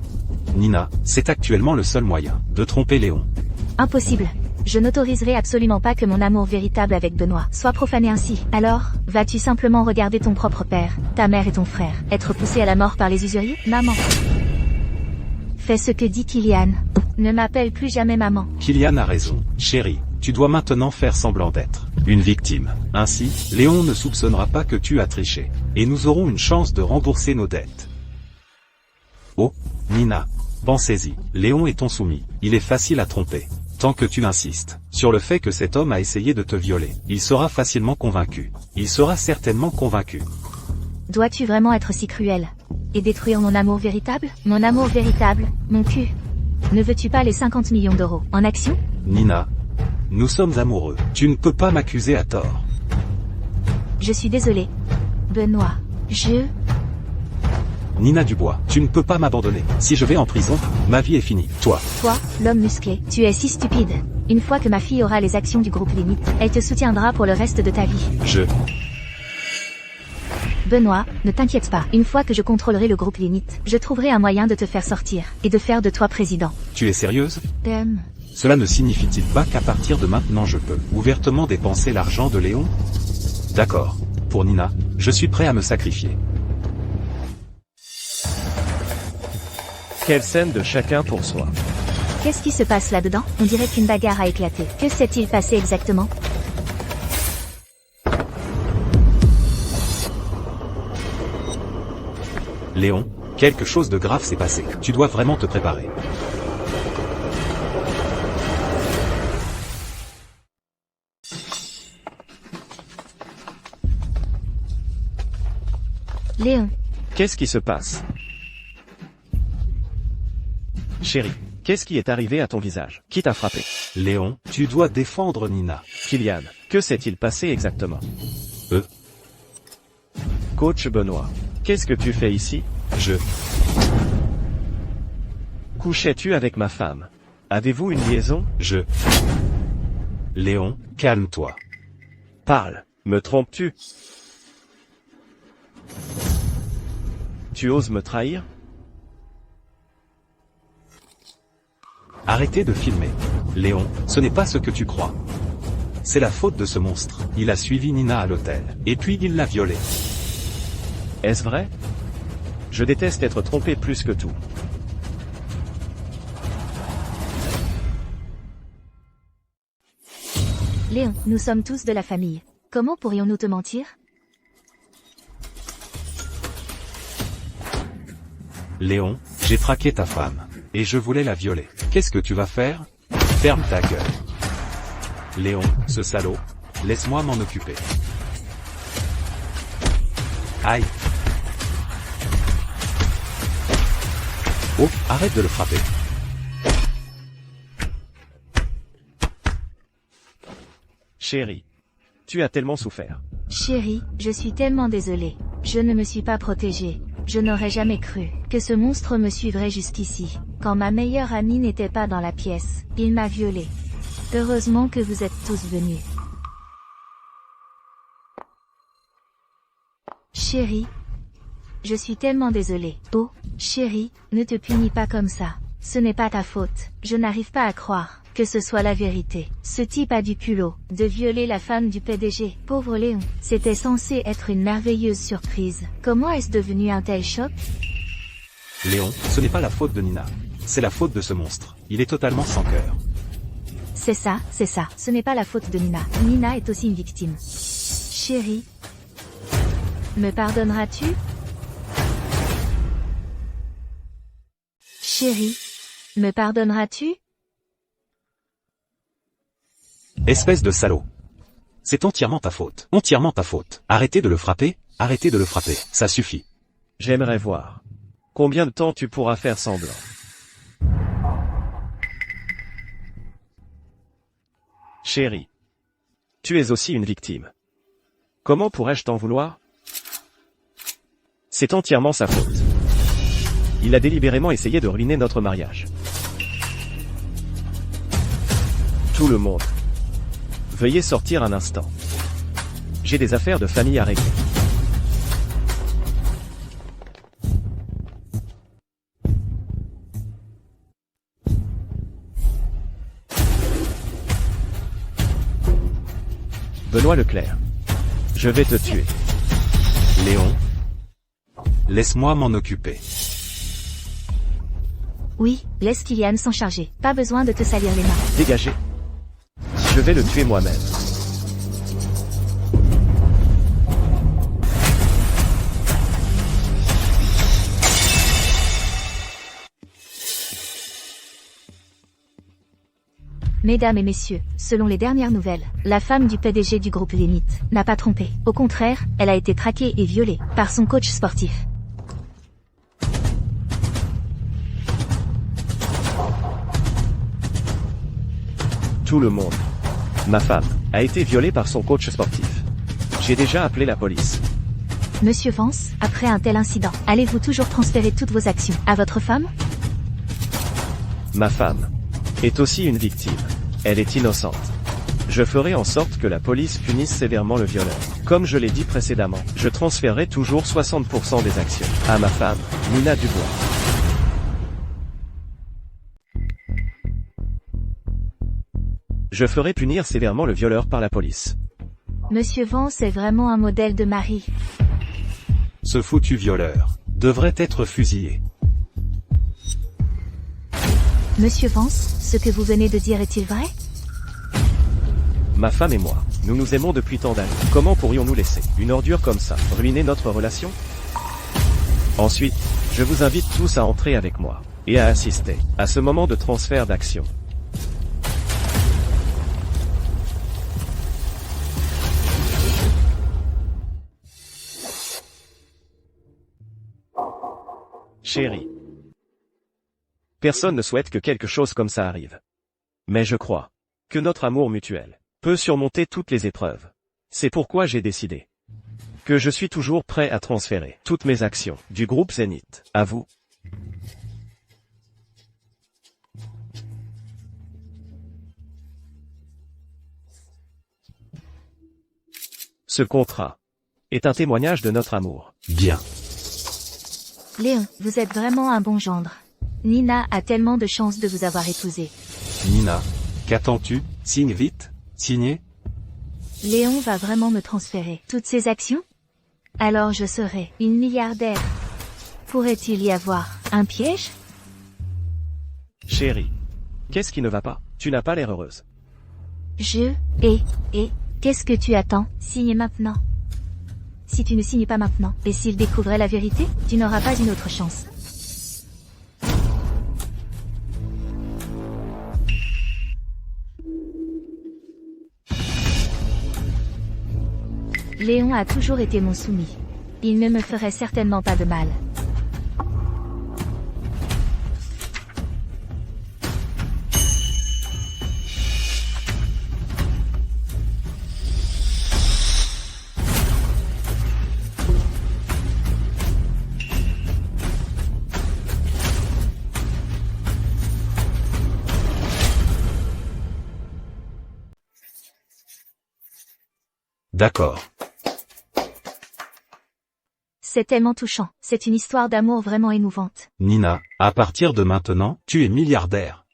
Nina, c'est actuellement le seul moyen de tromper Léon. Impossible. Je n'autoriserai absolument pas que mon amour véritable avec Benoît soit profané ainsi. Alors, vas-tu simplement regarder ton propre père, ta mère et ton frère être poussés à la mort par les usuriers? Maman. Fais ce que dit Kylian. Ne m'appelle plus jamais maman. Kylian a raison. Chérie, tu dois maintenant faire semblant d'être une victime. Ainsi, Léon ne soupçonnera pas que tu as triché. Et nous aurons une chance de rembourser nos dettes. Oh, Nina. Pensez-y, Léon est ton soumis, il est facile à tromper. Tant que tu insistes sur le fait que cet homme a essayé de te violer, il sera facilement convaincu. Il sera certainement convaincu. Dois-tu vraiment être si cruel? Et détruire mon amour véritable? Mon amour véritable, mon cul. Ne veux-tu pas les 50 millions d'euros en action? Nina, nous sommes amoureux. Tu ne peux pas m'accuser à tort. Je suis désolée. Benoît, Nina Dubois, tu ne peux pas m'abandonner. Si je vais en prison, ma vie est finie. Toi, l'homme musclé, tu es si stupide. Une fois que ma fille aura les actions du groupe Limite, elle te soutiendra pour le reste de ta vie. Benoît, ne t'inquiète pas. Une fois que je contrôlerai le groupe Limite, je trouverai un moyen de te faire sortir, et de faire de toi président. Tu es sérieuse? Cela ne signifie-t-il pas qu'à partir de maintenant je peux ouvertement dépenser l'argent de Léon? D'accord. Pour Nina, je suis prêt à me sacrifier. Quelle scène de chacun pour soi. Qu'est-ce qui se passe là-dedans? On dirait qu'une bagarre a éclaté. Que s'est-il passé exactement? Léon, quelque chose de grave s'est passé. Tu dois vraiment te préparer. Léon, Qu'est-ce qui se passe? Chérie, qu'est-ce qui est arrivé à ton visage? Qui t'a frappé? Léon, tu dois défendre Nina. Kylian, que s'est-il passé exactement? Coach Benoît, qu'est-ce que tu fais ici? Couchais-tu avec ma femme? Avez-vous une liaison? Léon, calme-toi. Parle, me trompes-tu? Tu oses me trahir? Arrêtez de filmer. Léon, ce n'est pas ce que tu crois. C'est la faute de ce monstre. Il a suivi Nina à l'hôtel. Et puis il l'a violée. Est-ce vrai? Je déteste être trompé plus que tout. Léon, nous sommes tous de la famille. Comment pourrions-nous te mentir? Léon, j'ai traqué ta femme. Et je voulais la violer. Qu'est-ce que tu vas faire? Ferme ta gueule. Léon, ce salaud. Laisse-moi m'en occuper. Aïe. Oh, arrête de le frapper. Chérie, tu as tellement souffert. Chérie, je suis tellement désolée. Je ne me suis pas protégée. Je n'aurais jamais cru que ce monstre me suivrait jusqu'ici. Quand ma meilleure amie n'était pas dans la pièce, il m'a violée. Heureusement que vous êtes tous venus. Chérie, je suis tellement désolée. Oh, chérie, ne te punis pas comme ça. Ce n'est pas ta faute. Je n'arrive pas à croire que ce soit la vérité. Ce type a du culot de violer la femme du PDG. Pauvre Léon, c'était censé être une merveilleuse surprise. Comment est-ce devenu un tel choc? Léon, ce n'est pas la faute de Nina. C'est la faute de ce monstre. Il est totalement sans cœur. C'est ça. Ce n'est pas la faute de Nina. Nina est aussi une victime. Chérie, me pardonneras-tu? Chérie, me pardonneras-tu? Espèce de salaud. C'est entièrement ta faute. Entièrement ta faute. Arrêtez de le frapper. Arrêtez de le frapper. Ça suffit. J'aimerais voir. Combien de temps tu pourras faire semblant? Chérie, tu es aussi une victime. Comment pourrais-je t'en vouloir? C'est entièrement sa faute. Il a délibérément essayé de ruiner notre mariage. Tout le monde. Veuillez sortir un instant. J'ai des affaires de famille à régler. Benoît Leclerc. Je vais te tuer. Léon, laisse-moi m'en occuper. Oui, laisse Kylian s'en charger. Pas besoin de te salir les mains. Dégagez. Je vais le tuer moi-même. Mesdames et messieurs, selon les dernières nouvelles, la femme du PDG du groupe Limite n'a pas trompé. Au contraire, elle a été traquée et violée par son coach sportif. Tout le monde. Ma femme a été violée par son coach sportif. J'ai déjà appelé la police. Monsieur Vance, après un tel incident, allez-vous toujours transférer toutes vos actions à votre femme? Ma femme est aussi une victime. Elle est innocente. Je ferai en sorte que la police punisse sévèrement le violeur. Comme je l'ai dit précédemment, je transférerai toujours 60% des actions à ma femme, Nina Dubois. Je ferai punir sévèrement le violeur par la police. Monsieur Vance est vraiment un modèle de mari. Ce foutu violeur devrait être fusillé. Monsieur Vance, ce que vous venez de dire est-il vrai? Ma femme et moi, nous nous aimons depuis tant d'années. Comment pourrions-nous laisser une ordure comme ça ruiner notre relation? Ensuite, je vous invite tous à entrer avec moi et à assister à ce moment de transfert d'action. Chérie, personne ne souhaite que quelque chose comme ça arrive. Mais je crois que notre amour mutuel peut surmonter toutes les épreuves. C'est pourquoi j'ai décidé que je suis toujours prêt à transférer toutes mes actions du groupe Zénith à vous. Ce contrat est un témoignage de notre amour. Bien. Léon, vous êtes vraiment un bon gendre. Nina a tellement de chance de vous avoir épousé. Nina, qu'attends-tu? Signe vite. Signer? Léon va vraiment me transférer toutes ses actions? Alors je serai une milliardaire. Pourrait-il y avoir un piège? Chérie, qu'est-ce qui ne va pas? Tu n'as pas l'air heureuse. Qu'est-ce que tu attends? Signe maintenant. Si tu ne signes pas maintenant, et s'il découvrait la vérité, tu n'auras pas une autre chance. Léon a toujours été mon soumis. Il ne me ferait certainement pas de mal. D'accord. C'est tellement touchant, c'est une histoire d'amour vraiment émouvante. Nina, à partir de maintenant, tu es milliardaire.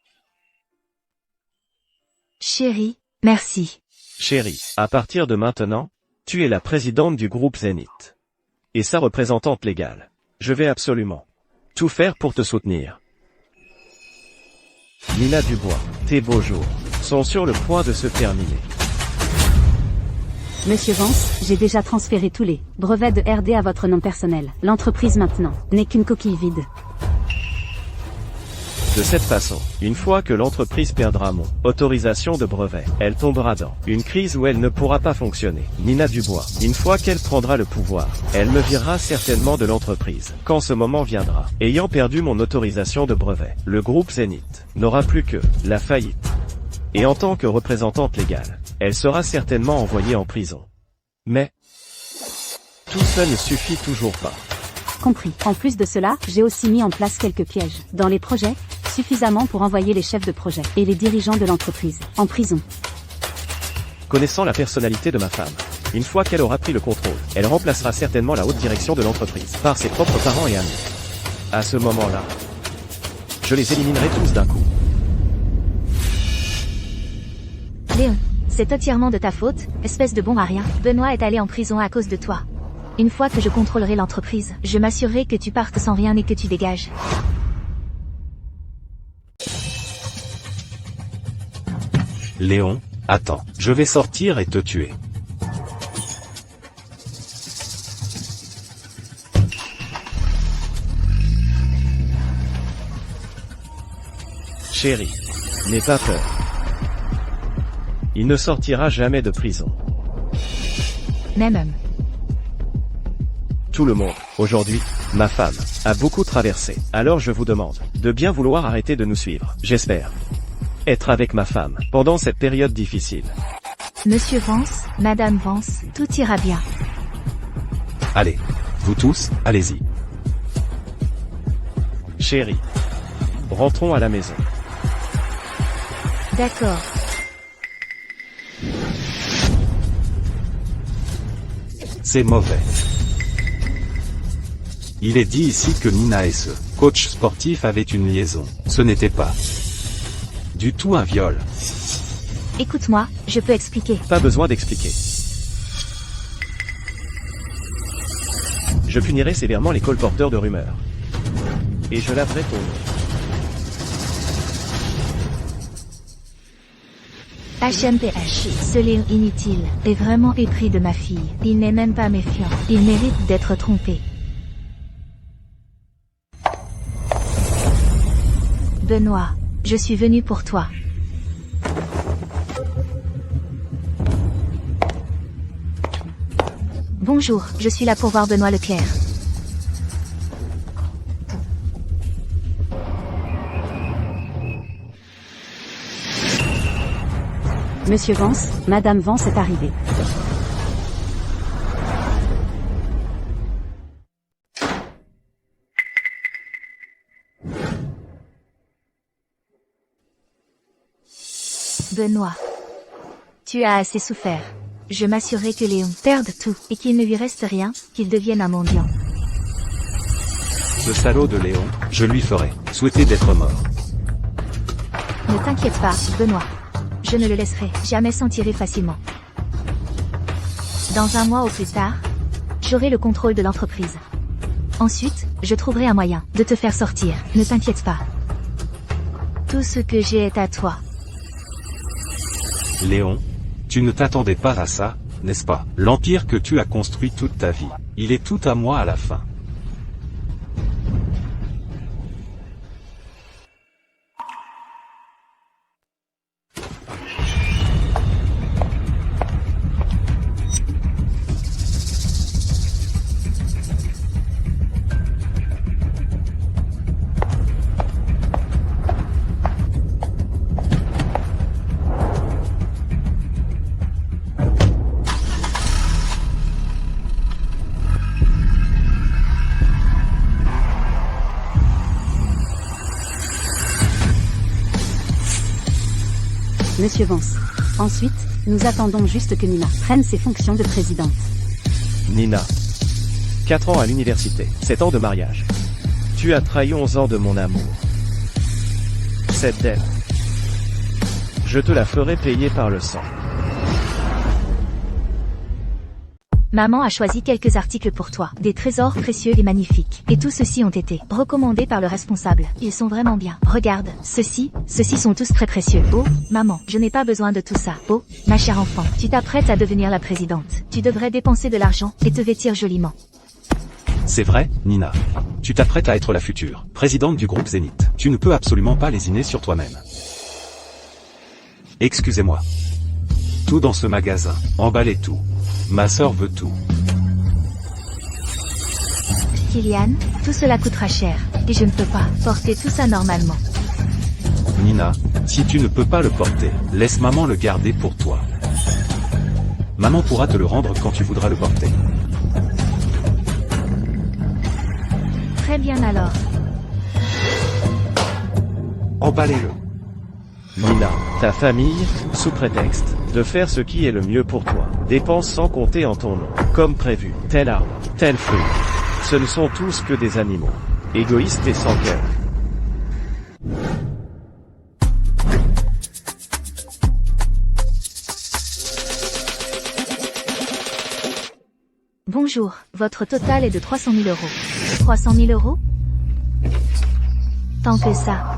Chérie, merci. Chérie, à partir de maintenant, tu es la présidente du groupe Zénith. Et sa représentante légale. Je vais absolument tout faire pour te soutenir. Nina Dubois, tes beaux jours sont sur le point de se terminer. Monsieur Vance, j'ai déjà transféré tous les brevets de RD à votre nom personnel. L'entreprise maintenant n'est qu'une coquille vide. De cette façon, une fois que l'entreprise perdra mon autorisation de brevet, elle tombera dans une crise où elle ne pourra pas fonctionner. Nina Dubois, une fois qu'elle prendra le pouvoir, elle me virera certainement de l'entreprise. Quand ce moment viendra, ayant perdu mon autorisation de brevet, le groupe Zénith n'aura plus que la faillite. Et en tant que représentante légale, elle sera certainement envoyée en prison. Mais tout ça ne suffit toujours pas. Compris. En plus de cela, j'ai aussi mis en place quelques pièges dans les projets, suffisamment pour envoyer les chefs de projet et les dirigeants de l'entreprise en prison. Connaissant la personnalité de ma femme, une fois qu'elle aura pris le contrôle, elle remplacera certainement la haute direction de l'entreprise par ses propres parents et amis. À ce moment-là, je les éliminerai tous d'un coup. Léon, c'est entièrement de ta faute, espèce de bon à rien. Benoît est allé en prison à cause de toi. Une fois que je contrôlerai l'entreprise, je m'assurerai que tu partes sans rien et que tu dégages. Léon, attends, je vais sortir et te tuer. Chérie, n'aie pas peur. Il ne sortira jamais de prison. Même. Tout le monde, aujourd'hui, ma femme, a beaucoup traversé. Alors je vous demande de bien vouloir arrêter de nous suivre. J'espère être avec ma femme pendant cette période difficile. Monsieur Vance, Madame Vance, tout ira bien. Allez, vous tous, allez-y. Chérie, rentrons à la maison. D'accord. C'est mauvais. Il est dit ici que Nina et ce coach sportif avaient une liaison. Ce n'était pas du tout un viol. Écoute-moi, je peux expliquer. Pas besoin d'expliquer. Je punirai sévèrement les colporteurs de rumeurs. Et je laverai ton nom. HMPH. Ce Léon inutile est vraiment épris de ma fille. Il n'est même pas méfiant. Il mérite d'être trompé. Benoît, je suis venu pour toi. Bonjour, je suis là pour voir Benoît Leclerc. Monsieur Vance, Madame Vance est arrivée. Benoît, tu as assez souffert. Je m'assurerai que Léon perde tout et qu'il ne lui reste rien, qu'il devienne un mendiant. Ce salaud de Léon, je lui ferai souhaiter d'être mort. Ne t'inquiète pas, Benoît. Je ne le laisserai jamais s'en tirer facilement. Dans 1 mois au plus tard, j'aurai le contrôle de l'entreprise. Ensuite, je trouverai un moyen de te faire sortir. Ne t'inquiète pas. Tout ce que j'ai est à toi. Léon, tu ne t'attendais pas à ça, n'est-ce pas? L'empire que tu as construit toute ta vie, il est tout à moi à la fin. Monsieur Vance. Ensuite, nous attendons juste que Nina prenne ses fonctions de présidente. Nina. 4 ans à l'université, 7 ans de mariage. Tu as trahi 11 ans de mon amour. Cette dette, je te la ferai payer par le sang. Maman a choisi quelques articles pour toi, des trésors précieux et magnifiques. Et tous ceux-ci ont été recommandés par le responsable. Ils sont vraiment bien. Regarde, ceux-ci sont tous très précieux. Oh, maman, je n'ai pas besoin de tout ça. Oh, ma chère enfant, tu t'apprêtes à devenir la présidente. Tu devrais dépenser de l'argent et te vêtir joliment. C'est vrai, Nina. Tu t'apprêtes à être la future présidente du groupe Zénith. Tu ne peux absolument pas lésiner sur toi-même. Excusez-moi. Tout dans ce magasin. Emballez tout. Ma sœur veut tout. Kylian, tout cela coûtera cher. Et je ne peux pas porter tout ça normalement. Nina, si tu ne peux pas le porter, laisse maman le garder pour toi. Maman pourra te le rendre quand tu voudras le porter. Très bien alors. Emballez-le. Nina, ta famille, sous prétexte de faire ce qui est le mieux pour toi, dépense sans compter en ton nom, comme prévu, tel arbre, tel fruit. Ce ne sont tous que des animaux, égoïstes et sans cœur. Bonjour, votre total est de 300 000 €. 300 000 €? Tant que ça.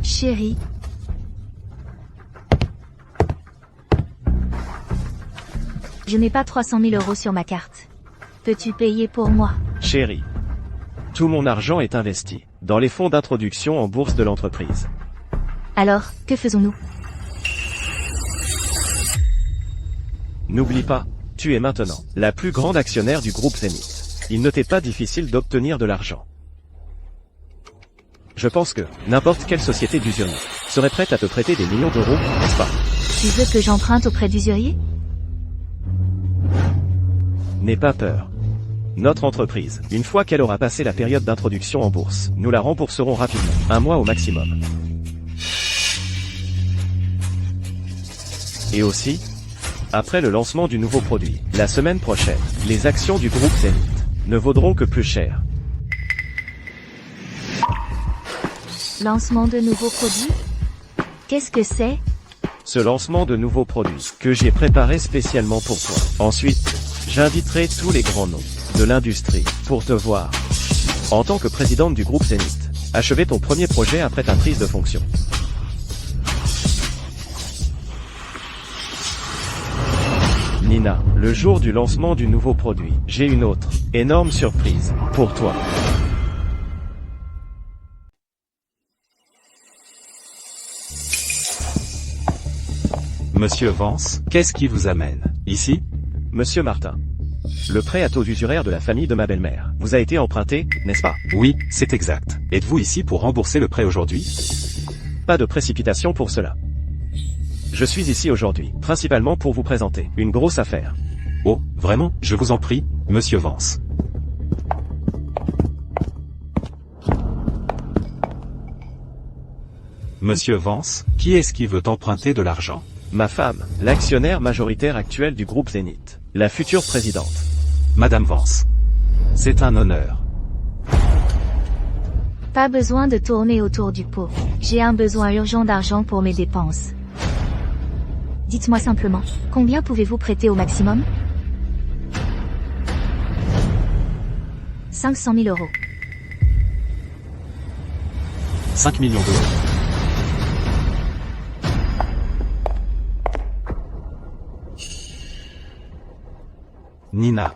Chérie. Je n'ai pas 300 000 € sur ma carte. Peux-tu payer pour moi? Chérie, tout mon argent est investi dans les fonds d'introduction en bourse de l'entreprise. Alors, que faisons-nous? N'oublie pas, tu es maintenant la plus grande actionnaire du groupe Zénith. Il ne t'est pas difficile d'obtenir de l'argent. Je pense que n'importe quelle société d'usurier serait prête à te prêter des millions d'euros, n'est-ce pas? Tu veux que j'emprunte auprès d'usuriers? N'aie pas peur. Notre entreprise, une fois qu'elle aura passé la période d'introduction en bourse, nous la rembourserons rapidement, 1 mois au maximum. Et aussi, après le lancement du nouveau produit, la semaine prochaine, les actions du groupe Zénith ne vaudront que plus cher. Lancement de nouveaux produits? Qu'est-ce que c'est? Ce lancement de nouveaux produits, que j'ai préparé spécialement pour toi. Ensuite, j'inviterai tous les grands noms de l'industrie pour te voir. En tant que présidente du groupe Zénith, achever ton premier projet après ta prise de fonction. Nina, le jour du lancement du nouveau produit, j'ai une autre, énorme surprise, pour toi. Monsieur Vance, qu'est-ce qui vous amène ici? Monsieur Martin. Le prêt à taux usuraire de la famille de ma belle-mère vous a été emprunté, n'est-ce pas? Oui, c'est exact. Êtes-vous ici pour rembourser le prêt aujourd'hui? Pas de précipitation pour cela. Je suis ici aujourd'hui, principalement pour vous présenter une grosse affaire. Oh, vraiment, je vous en prie, monsieur Vance. Monsieur Vance, qui est-ce qui veut emprunter de l'argent? Ma femme, l'actionnaire majoritaire actuel du groupe Zénith, la future présidente. Madame Vance. C'est un honneur. Pas besoin de tourner autour du pot. J'ai un besoin urgent d'argent pour mes dépenses. Dites-moi simplement, combien pouvez-vous prêter au maximum? 500 000 euros. 5 millions d'euros. Nina.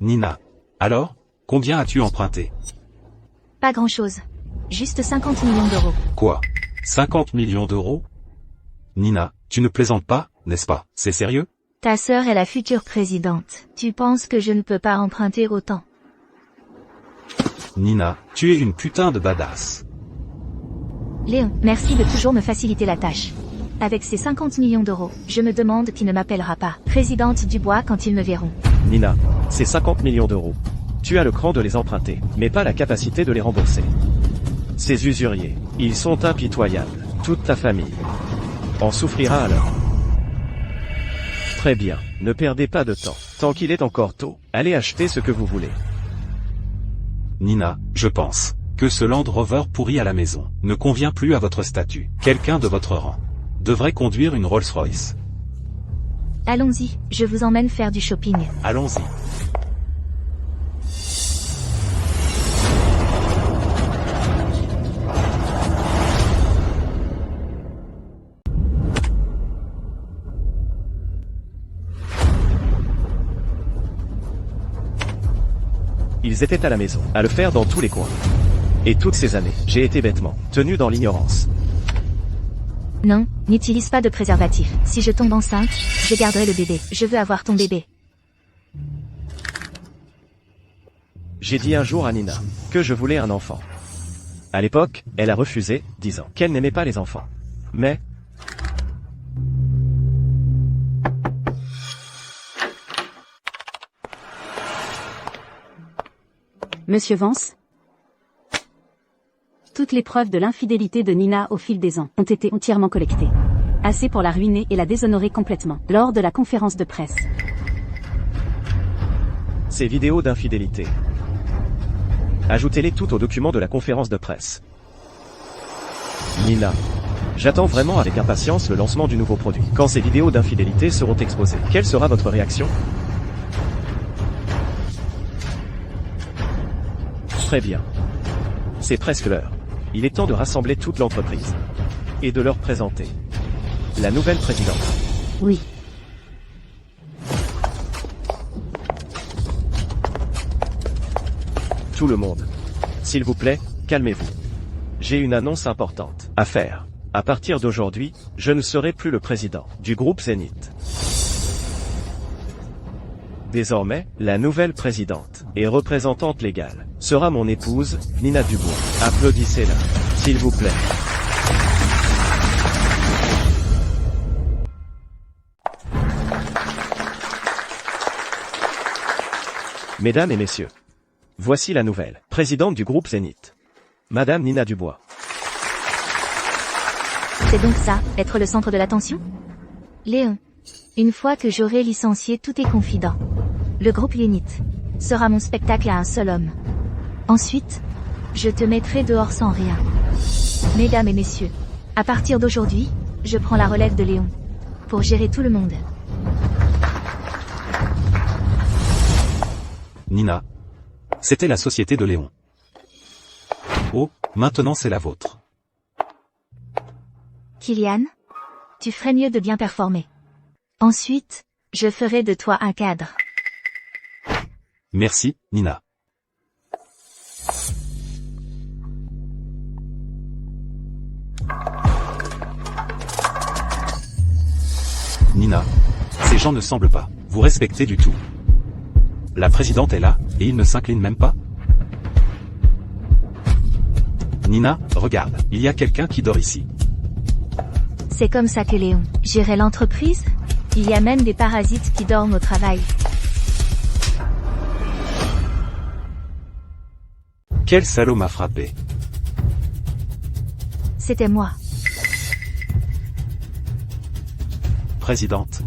Nina. Alors, combien as-tu emprunté? Pas grand-chose. Juste 50 millions d'euros. Quoi? 50 millions d'euros? Nina, tu ne plaisantes pas, n'est-ce pas? C'est sérieux? Ta sœur est la future présidente. Tu penses que je ne peux pas emprunter autant? Nina, tu es une putain de badass. Léon, merci de toujours me faciliter la tâche. Avec ces 50 millions d'euros, je me demande qui ne m'appellera pas présidente Dubois quand ils me verront. Nina, c'est 50 millions d'euros. Tu as le cran de les emprunter, mais pas la capacité de les rembourser. Ces usuriers, ils sont impitoyables. Toute ta famille en souffrira alors. Très bien, ne perdez pas de temps. Tant qu'il est encore tôt, allez acheter ce que vous voulez. Nina, je pense que ce Land Rover pourri à la maison ne convient plus à votre statut. Quelqu'un de votre rang devrait conduire une Rolls-Royce. Allons-y, je vous emmène faire du shopping. Allons-y. Ils étaient à la maison, à le faire dans tous les coins. Et toutes ces années, j'ai été bêtement tenu dans l'ignorance. Non, n'utilise pas de préservatif. Si je tombe enceinte, je garderai le bébé. Je veux avoir ton bébé. J'ai dit un jour à Nina que je voulais un enfant. À l'époque, elle a refusé, disant qu'elle n'aimait pas les enfants. Mais... Monsieur Vance? Toutes les preuves de l'infidélité de Nina au fil des ans ont été entièrement collectées. Assez pour la ruiner et la déshonorer complètement, lors de la conférence de presse. Ces vidéos d'infidélité. Ajoutez-les toutes aux documents de la conférence de presse. Nina. J'attends vraiment avec impatience le lancement du nouveau produit. Quand ces vidéos d'infidélité seront exposées, quelle sera votre réaction? Très bien. C'est presque l'heure. Il est temps de rassembler toute l'entreprise. Et de leur présenter la nouvelle présidente. Oui. Tout le monde. S'il vous plaît, calmez-vous. J'ai une annonce importante à faire. À partir d'aujourd'hui, je ne serai plus le président du groupe Zénith. Désormais, la nouvelle présidente et représentante légale sera mon épouse, Nina Dubois. Applaudissez-la, s'il vous plaît. Mesdames et messieurs, voici la nouvelle présidente du groupe Zénith, Madame Nina Dubois. C'est donc ça, être le centre de l'attention? Léon, une fois que j'aurai licencié tous tes confidents, le groupe Zénith sera mon spectacle à un seul homme. Ensuite, je te mettrai dehors sans rien. Mesdames et messieurs, à partir d'aujourd'hui, je prends la relève de Léon pour gérer tout le monde. Nina. C'était la société de Léon. Oh, Maintenant c'est la vôtre. Kylian, tu ferais mieux de bien performer. Ensuite, je ferai de toi un cadre. Merci, Nina. Nina, ces gens ne semblent pas vous respecter du tout. La présidente est là, et il ne s'incline même pas? Nina, regarde, il y a quelqu'un qui dort ici. C'est comme ça que Léon gérait l'entreprise? Il y a même des parasites qui dorment au travail. Quel salaud m'a frappé. C'était moi. Présidente.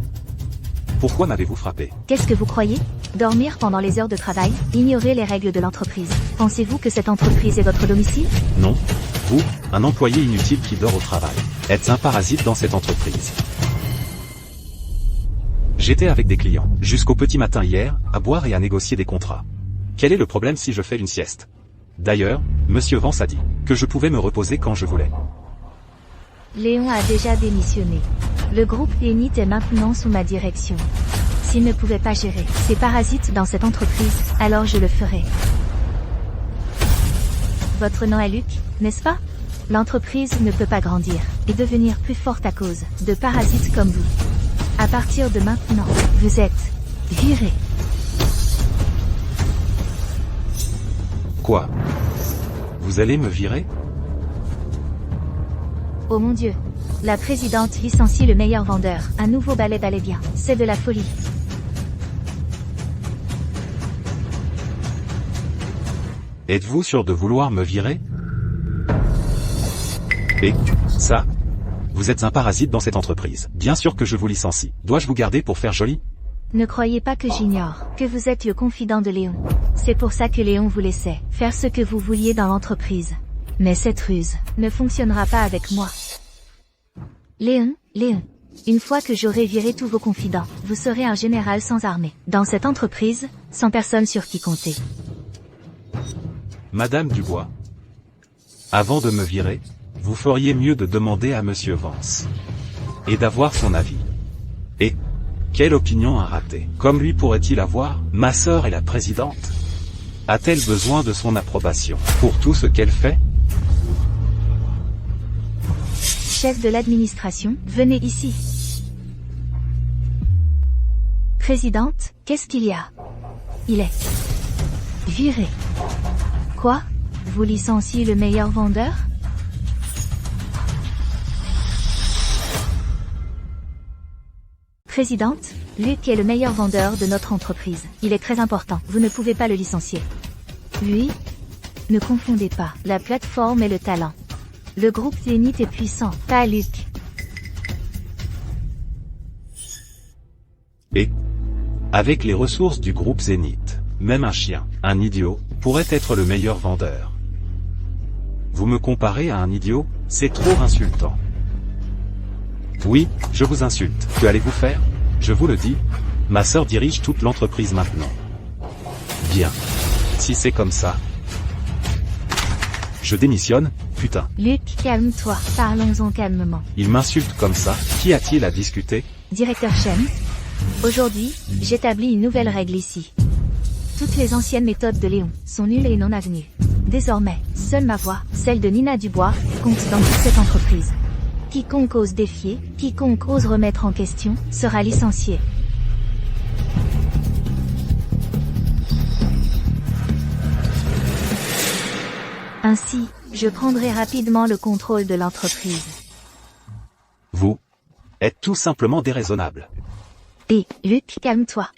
Pourquoi m'avez-vous frappé? Qu'est-ce que vous croyez? Dormir pendant les heures de travail, ignorer les règles de l'entreprise. Pensez-vous que cette entreprise est votre domicile? Non. Vous, un employé inutile qui dort au travail, êtes un parasite dans cette entreprise. J'étais avec des clients, jusqu'au petit matin hier, à boire et à négocier des contrats. Quel est le problème si je fais une sieste? D'ailleurs, Monsieur Vance a dit que je pouvais me reposer quand je voulais. Léon a déjà démissionné. Le groupe Zénith est maintenant sous ma direction. S'il ne pouvait pas gérer ces parasites dans cette entreprise, alors je le ferai. Votre nom est Luc, n'est-ce pas? L'entreprise ne peut pas grandir et devenir plus forte à cause de parasites comme vous. À partir de maintenant, vous êtes viré. Quoi? Vous allez me virer? Oh mon Dieu. La présidente licencie le meilleur vendeur. Un nouveau ballet bien. C'est de la folie. Êtes-vous sûr de vouloir me virer? Et ça? Vous êtes un parasite dans cette entreprise. Bien sûr que je vous licencie. Dois-je vous garder pour faire joli? Ne croyez pas que j'ignore que vous êtes le confident de Léon. C'est pour ça que Léon vous laissait faire ce que vous vouliez dans l'entreprise. Mais cette ruse ne fonctionnera pas avec moi. Léon, une fois que j'aurai viré tous vos confidents, vous serez un général sans armée. Dans cette entreprise, sans personne sur qui compter. Madame Dubois. Avant de me virer, vous feriez mieux de demander à Monsieur Vance. Et d'avoir son avis. Et quelle opinion a raté? Comme lui pourrait-il avoir? Ma sœur est la présidente. A-t-elle besoin de son approbation pour tout ce qu'elle fait? Chef de l'administration, venez ici. Présidente, qu'est-ce qu'il y a? Il est viré. Quoi? Vous licenciez le meilleur vendeur? Présidente, Luc est le meilleur vendeur de notre entreprise. Il est très important. Vous ne pouvez pas le licencier. Lui? Ne confondez pas la plateforme et le talent. Le groupe Zénith est puissant, pas Luc. Et avec les ressources du groupe Zénith, même un chien, un idiot, pourrait être le meilleur vendeur. Vous me comparez à un idiot? C'est trop insultant. Oui, je vous insulte. Que allez-vous faire? Je vous le dis, ma sœur dirige toute l'entreprise maintenant. Bien. Si c'est comme ça, je démissionne, putain. Luc, calme-toi, parlons-en calmement. Il m'insulte comme ça, qu'y a-t-il à discuter? Directeur Chen, aujourd'hui, j'établis une nouvelle règle ici. Toutes les anciennes méthodes de Léon sont nulles et non avenues. Désormais, seule ma voix, celle de Nina Dubois, compte dans toute cette entreprise. Quiconque ose défier, quiconque ose remettre en question, sera licencié. Ainsi, je prendrai rapidement le contrôle de l'entreprise. Vous êtes tout simplement déraisonnable. Et, Luc, calme-toi.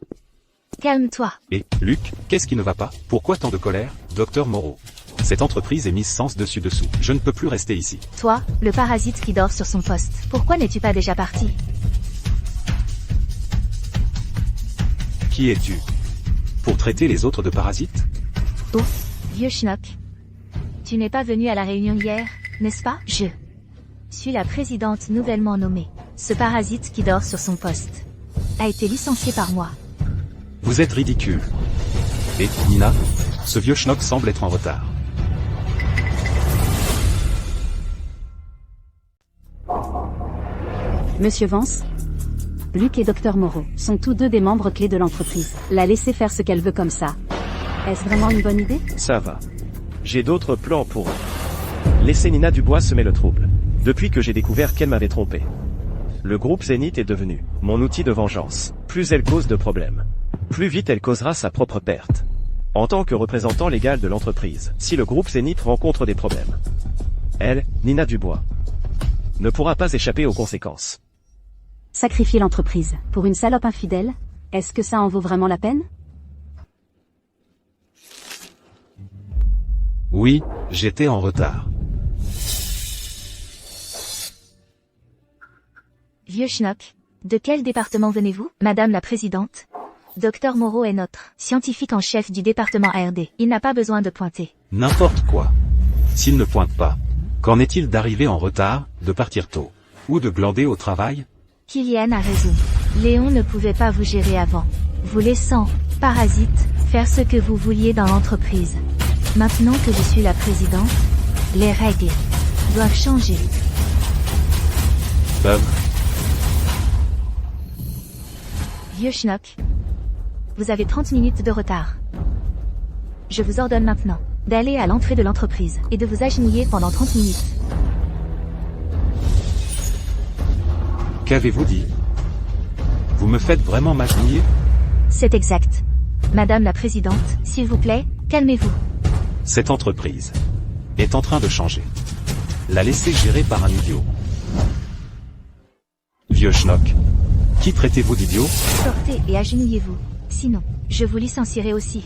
Calme-toi. Et, Luc, qu'est-ce qui ne va pas? Pourquoi tant de colère, Docteur Moreau? Cette entreprise est mise sens dessus-dessous. Je ne peux plus rester ici. Toi, le parasite qui dort sur son poste, pourquoi n'es-tu pas déjà parti? Qui es-tu? Pour traiter les autres de parasites? Oh, vieux schnock. Tu n'es pas venu à la réunion hier, n'est-ce pas? Je suis la présidente nouvellement nommée. Ce parasite qui dort sur son poste a été licencié par moi. Vous êtes ridicule. Et, Nina, ce vieux schnock semble être en retard. Monsieur Vance, Luc et Dr Moreau sont tous deux des membres clés de l'entreprise. La laisser faire ce qu'elle veut comme ça. Est-ce vraiment une bonne idée? Ça va. J'ai d'autres plans pour eux. Laissez Nina Dubois semer le trouble. Depuis que j'ai découvert qu'elle m'avait trompé. Le groupe Zénith est devenu mon outil de vengeance. Plus elle cause de problèmes, plus vite elle causera sa propre perte. En tant que représentant légal de l'entreprise, si le groupe Zénith rencontre des problèmes, elle, Nina Dubois, ne pourra pas échapper aux conséquences. Sacrifier l'entreprise pour une salope infidèle, est-ce que ça en vaut vraiment la peine? Oui, j'étais en retard. Vieux schnock. De quel département venez-vous, Madame la Présidente? Dr Moreau est notre scientifique en chef du département ARD. Il n'a pas besoin de pointer. N'importe quoi. S'il ne pointe pas, qu'en est-il d'arriver en retard, de partir tôt, ou de glander au travail? Kylian a raison. Léon ne pouvait pas vous gérer avant, vous laissant, parasite, faire ce que vous vouliez dans l'entreprise. Maintenant que je suis la présidente, les règles doivent changer. Vieux schnock. Vous avez 30 minutes de retard. Je vous ordonne maintenant d'aller à l'entrée de l'entreprise et de vous agenouiller pendant 30 minutes. Qu'avez-vous dit? Vous me faites vraiment m'agenouiller? C'est exact. Madame la Présidente, s'il vous plaît, calmez-vous. Cette entreprise est en train de changer. La laisser gérer par un idiot. Vieux schnock. Qui traitez-vous d'idiot? Sortez et agenouillez-vous. Sinon, je vous licencierai aussi.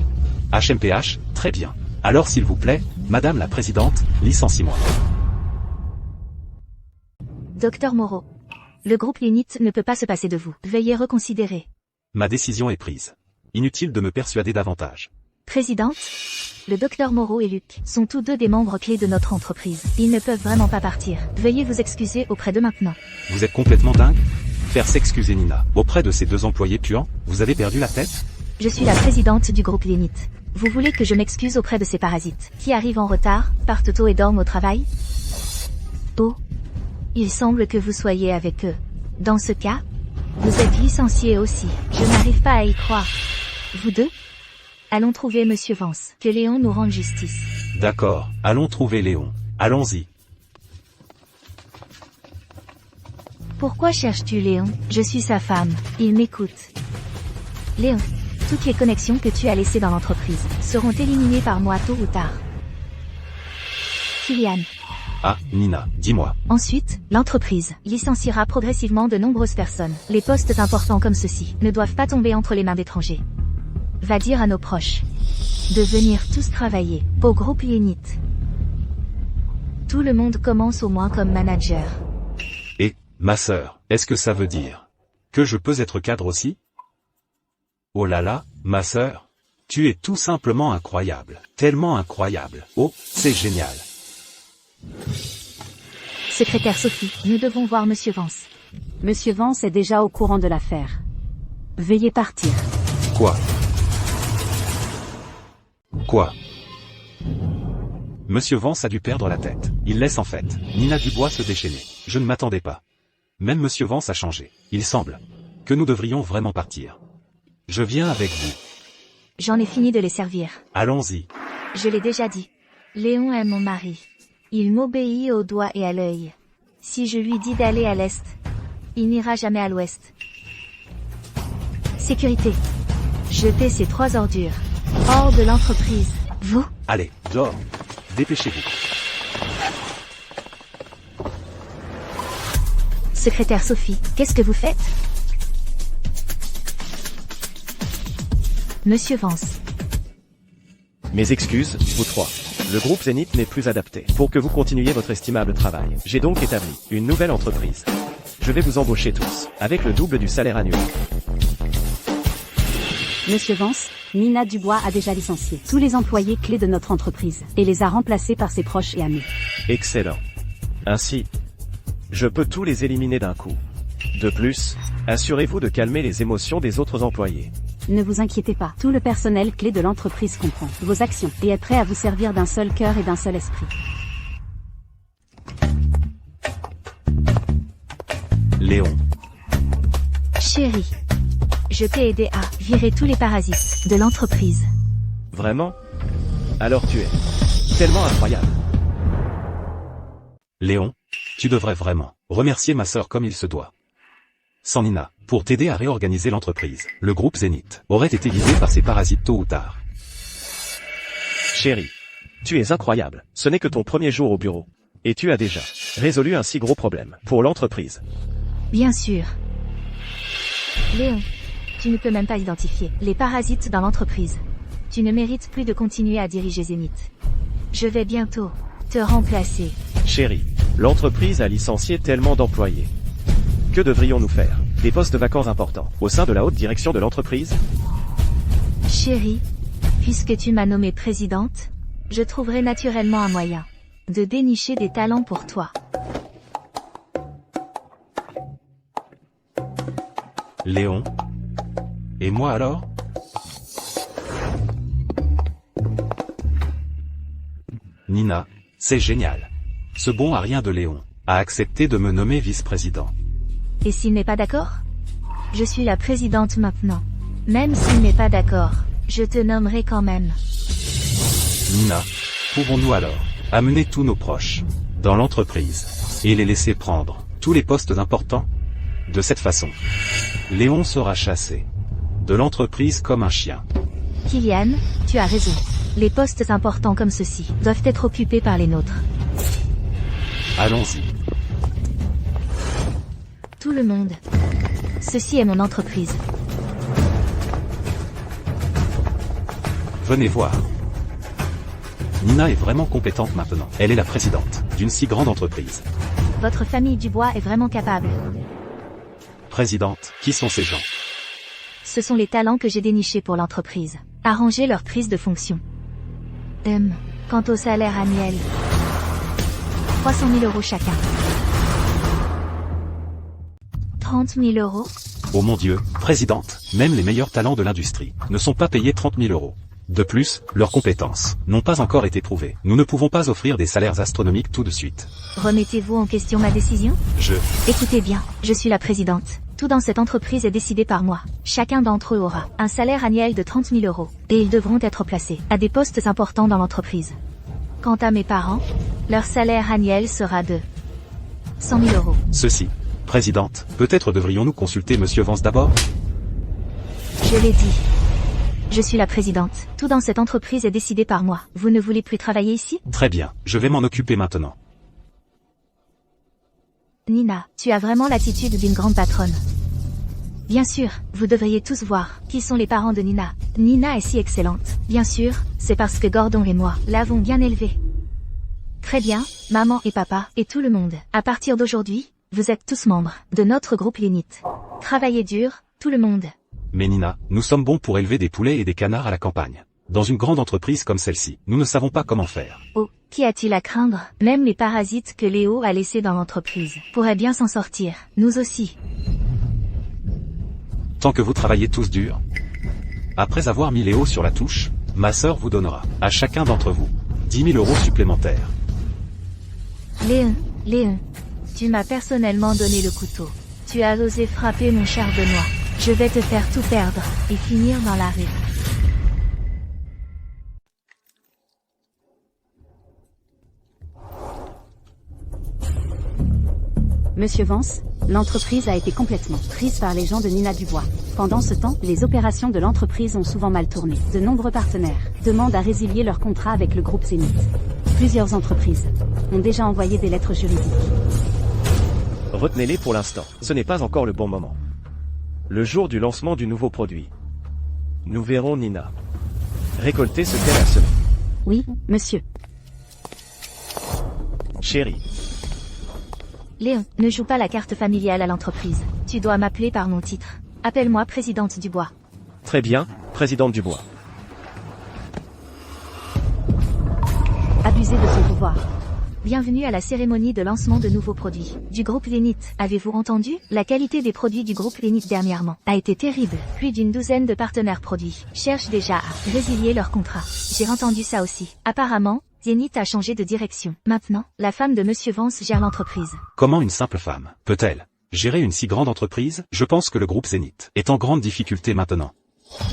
HMPH, très bien. Alors s'il vous plaît, Madame la Présidente, licenciez-moi. Dr Moreau. Le groupe Zénith ne peut pas se passer de vous. Veuillez reconsidérer. Ma décision est prise. Inutile de me persuader davantage. Présidente, le Dr Moreau et Luc sont tous deux des membres clés de notre entreprise. Ils ne peuvent vraiment pas partir. Veuillez vous excuser auprès d'eux maintenant. Vous êtes complètement dingue? Faire s'excuser Nina, auprès de ces deux employés puants, vous avez perdu la tête? Je suis la présidente du groupe Zénith. Vous voulez que je m'excuse auprès de ces parasites, qui arrivent en retard, partent tôt et dorment au travail? Oh. Il semble que vous soyez avec eux. Dans ce cas, vous êtes licenciés aussi. Je n'arrive pas à y croire. Vous deux? Allons trouver Monsieur Vance, que Léon nous rende justice. D'accord, allons trouver Léon. Allons-y. Pourquoi cherches-tu Léon? Je suis sa femme. Il m'écoute. Léon, toutes les connexions que tu as laissées dans l'entreprise seront éliminées par moi tôt ou tard. Kylian. Ah, Nina, dis-moi. Ensuite, l'entreprise licenciera progressivement de nombreuses personnes. Les postes importants comme ceux-ci ne doivent pas tomber entre les mains d'étrangers. Va dire à nos proches de venir tous travailler au groupe Zénith. Tout le monde commence au moins comme manager. Et, ma sœur, est-ce que ça veut dire que je peux être cadre aussi? Oh là là, ma sœur, tu es tout simplement incroyable, tellement incroyable. Oh, c'est génial. Secrétaire Sophie, nous devons voir Monsieur Vance. Monsieur Vance est déjà au courant de l'affaire. Veuillez partir. Quoi? Monsieur Vance a dû perdre la tête. Il laisse en fait Nina Dubois se déchaîner. Je ne m'attendais pas. Même Monsieur Vance a changé. Il semble que nous devrions vraiment partir. Je viens avec vous. J'en ai fini de les servir. Allons-y. Je l'ai déjà dit. Léon est mon mari. Il m'obéit au doigt et à l'œil. Si je lui dis d'aller à l'est, il n'ira jamais à l'ouest. Sécurité. Jetez ces 3 ordures hors de l'entreprise. Vous? Allez, dehors. Dépêchez-vous. Secrétaire Sophie, qu'est-ce que vous faites? Monsieur Vance. Mes excuses, vous trois. Le groupe Zénith n'est plus adapté pour que vous continuiez votre estimable travail. J'ai donc établi une nouvelle entreprise. Je vais vous embaucher tous, avec le double du salaire annuel. Monsieur Vance, Nina Dubois a déjà licencié tous les employés clés de notre entreprise et les a remplacés par ses proches et amis. Excellent. Ainsi, je peux tous les éliminer d'un coup. De plus, assurez-vous de calmer les émotions des autres employés. Ne vous inquiétez pas, tout le personnel clé de l'entreprise comprend vos actions et est prêt à vous servir d'un seul cœur et d'un seul esprit. Léon, Chérie, je t'ai aidé à virer tous les parasites de l'entreprise. Vraiment? Alors tu es tellement incroyable. Léon, tu devrais vraiment remercier ma sœur comme il se doit. Sans Nina, pour t'aider à réorganiser l'entreprise, le groupe Zénith aurait été visé par ces parasites tôt ou tard. Chérie, tu es incroyable. Ce n'est que ton premier jour au bureau. Et tu as déjà résolu un si gros problème pour l'entreprise. Bien sûr. Léon, tu ne peux même pas identifier les parasites dans l'entreprise. Tu ne mérites plus de continuer à diriger Zénith. Je vais bientôt te remplacer. Chérie, l'entreprise a licencié tellement d'employés. Que devrions-nous faire? Des postes vacants importants au sein de la haute direction de l'entreprise? Chérie, puisque tu m'as nommée présidente, je trouverai naturellement un moyen de dénicher des talents pour toi. Léon? Et moi alors? Nina, c'est génial. Ce bon à rien de Léon a accepté de me nommer vice-président. Et s'il n'est pas d'accord? Je suis la présidente maintenant. Même s'il n'est pas d'accord, je te nommerai quand même. Nina, pouvons-nous alors amener tous nos proches dans l'entreprise et les laisser prendre tous les postes importants? De cette façon, Léon sera chassé de l'entreprise comme un chien. Kylian, tu as raison. Les postes importants comme ceux-ci doivent être occupés par les nôtres. Allons-y. Tout le monde. Ceci est mon entreprise. Venez voir. Nina est vraiment compétente maintenant. Elle est la présidente d'une si grande entreprise. Votre famille Dubois est vraiment capable. Présidente, qui sont ces gens? Ce sont les talents que j'ai dénichés pour l'entreprise. Arranger leur prise de fonction. Quant au salaire annuel, 300 000 € chacun. 30 000 €. Oh mon Dieu, présidente, même les meilleurs talents de l'industrie ne sont pas payés 30 000 €. De plus, leurs compétences n'ont pas encore été prouvées. Nous ne pouvons pas offrir des salaires astronomiques tout de suite. Remettez-vous en question ma décision? Écoutez bien, je suis la présidente. Tout dans cette entreprise est décidé par moi. Chacun d'entre eux aura un salaire annuel de 30 000 €. Et ils devront être placés à des postes importants dans l'entreprise. Quant à mes parents, leur salaire annuel sera de 100 000 €. Ceci. Présidente, peut-être devrions-nous consulter Monsieur Vance d'abord? Je l'ai dit. Je suis la présidente. Tout dans cette entreprise est décidé par moi. Vous ne voulez plus travailler ici? Très bien, je vais m'en occuper maintenant. Nina, tu as vraiment l'attitude d'une grande patronne. Bien sûr, vous devriez tous voir qui sont les parents de Nina. Nina est si excellente. Bien sûr, c'est parce que Gordon et moi l'avons bien élevée. Très bien, maman et papa, et tout le monde. À partir d'aujourd'hui, vous êtes tous membres de notre groupe Zénith. Travaillez dur, tout le monde. Mais Nina, nous sommes bons pour élever des poulets et des canards à la campagne. Dans une grande entreprise comme celle-ci, nous ne savons pas comment faire. Oh, qui a-t-il à craindre? Même les parasites que Léo a laissés dans l'entreprise pourraient bien s'en sortir. Nous aussi. Tant que vous travaillez tous dur. Après avoir mis Léo sur la touche, ma sœur vous donnera, à chacun d'entre vous, 10 000 € supplémentaires. Léon, tu m'as personnellement donné le couteau. Tu as osé frapper mon cher Benoît. Je vais te faire tout perdre, et finir dans la rue. Monsieur Vance, l'entreprise a été complètement prise par les gens de Nina Dubois. Pendant ce temps, les opérations de l'entreprise ont souvent mal tourné. De nombreux partenaires demandent à résilier leur contrat avec le groupe Zénith. Plusieurs entreprises ont déjà envoyé des lettres juridiques. Retenez-les pour l'instant, ce n'est pas encore le bon moment. Le jour du lancement du nouveau produit, nous verrons Nina récolter ce qu'elle a semé. Oui, monsieur. Chérie, Léon, ne joue pas la carte familiale à l'entreprise. Tu dois m'appeler par mon titre. Appelle-moi présidente Dubois. très bien, présidente Dubois. Abuser de son pouvoir. Bienvenue à la cérémonie de lancement de nouveaux produits du groupe Zénith. Avez-vous entendu? La qualité des produits du groupe Zénith dernièrement a été terrible. Plus d'une douzaine de partenaires produits cherchent déjà à résilier leur contrat. J'ai entendu ça aussi. Apparemment, Zénith a changé de direction. Maintenant, la femme de Monsieur Vance gère l'entreprise. Comment une simple femme peut-elle Gérer une si grande entreprise, je pense que le groupe Zénith est en grande difficulté maintenant.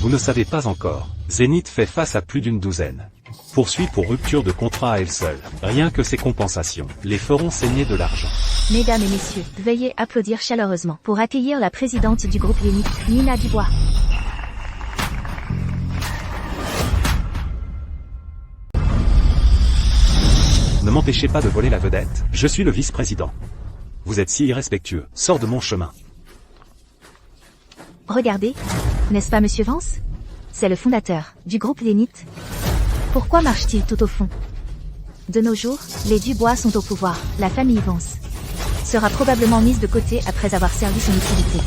Vous ne savez pas encore, Zénith fait face à plus d'une douzaine. Poursuit pour rupture de contrat à elle seule. Rien que ces compensations les feront saigner de l'argent. Mesdames et messieurs, veuillez applaudir chaleureusement pour accueillir la présidente du groupe Zénith, Nina Dubois. Ne m'empêchez pas de voler la vedette, je suis le vice-président. Vous êtes si irrespectueux, sors de mon chemin. Regardez, n'est-ce pas Monsieur Vance? C'est le fondateur du groupe Zénith. Pourquoi marche-t-il tout au fond? De nos jours, les Dubois sont au pouvoir, la famille Vance sera probablement mise de côté après avoir servi son utilité.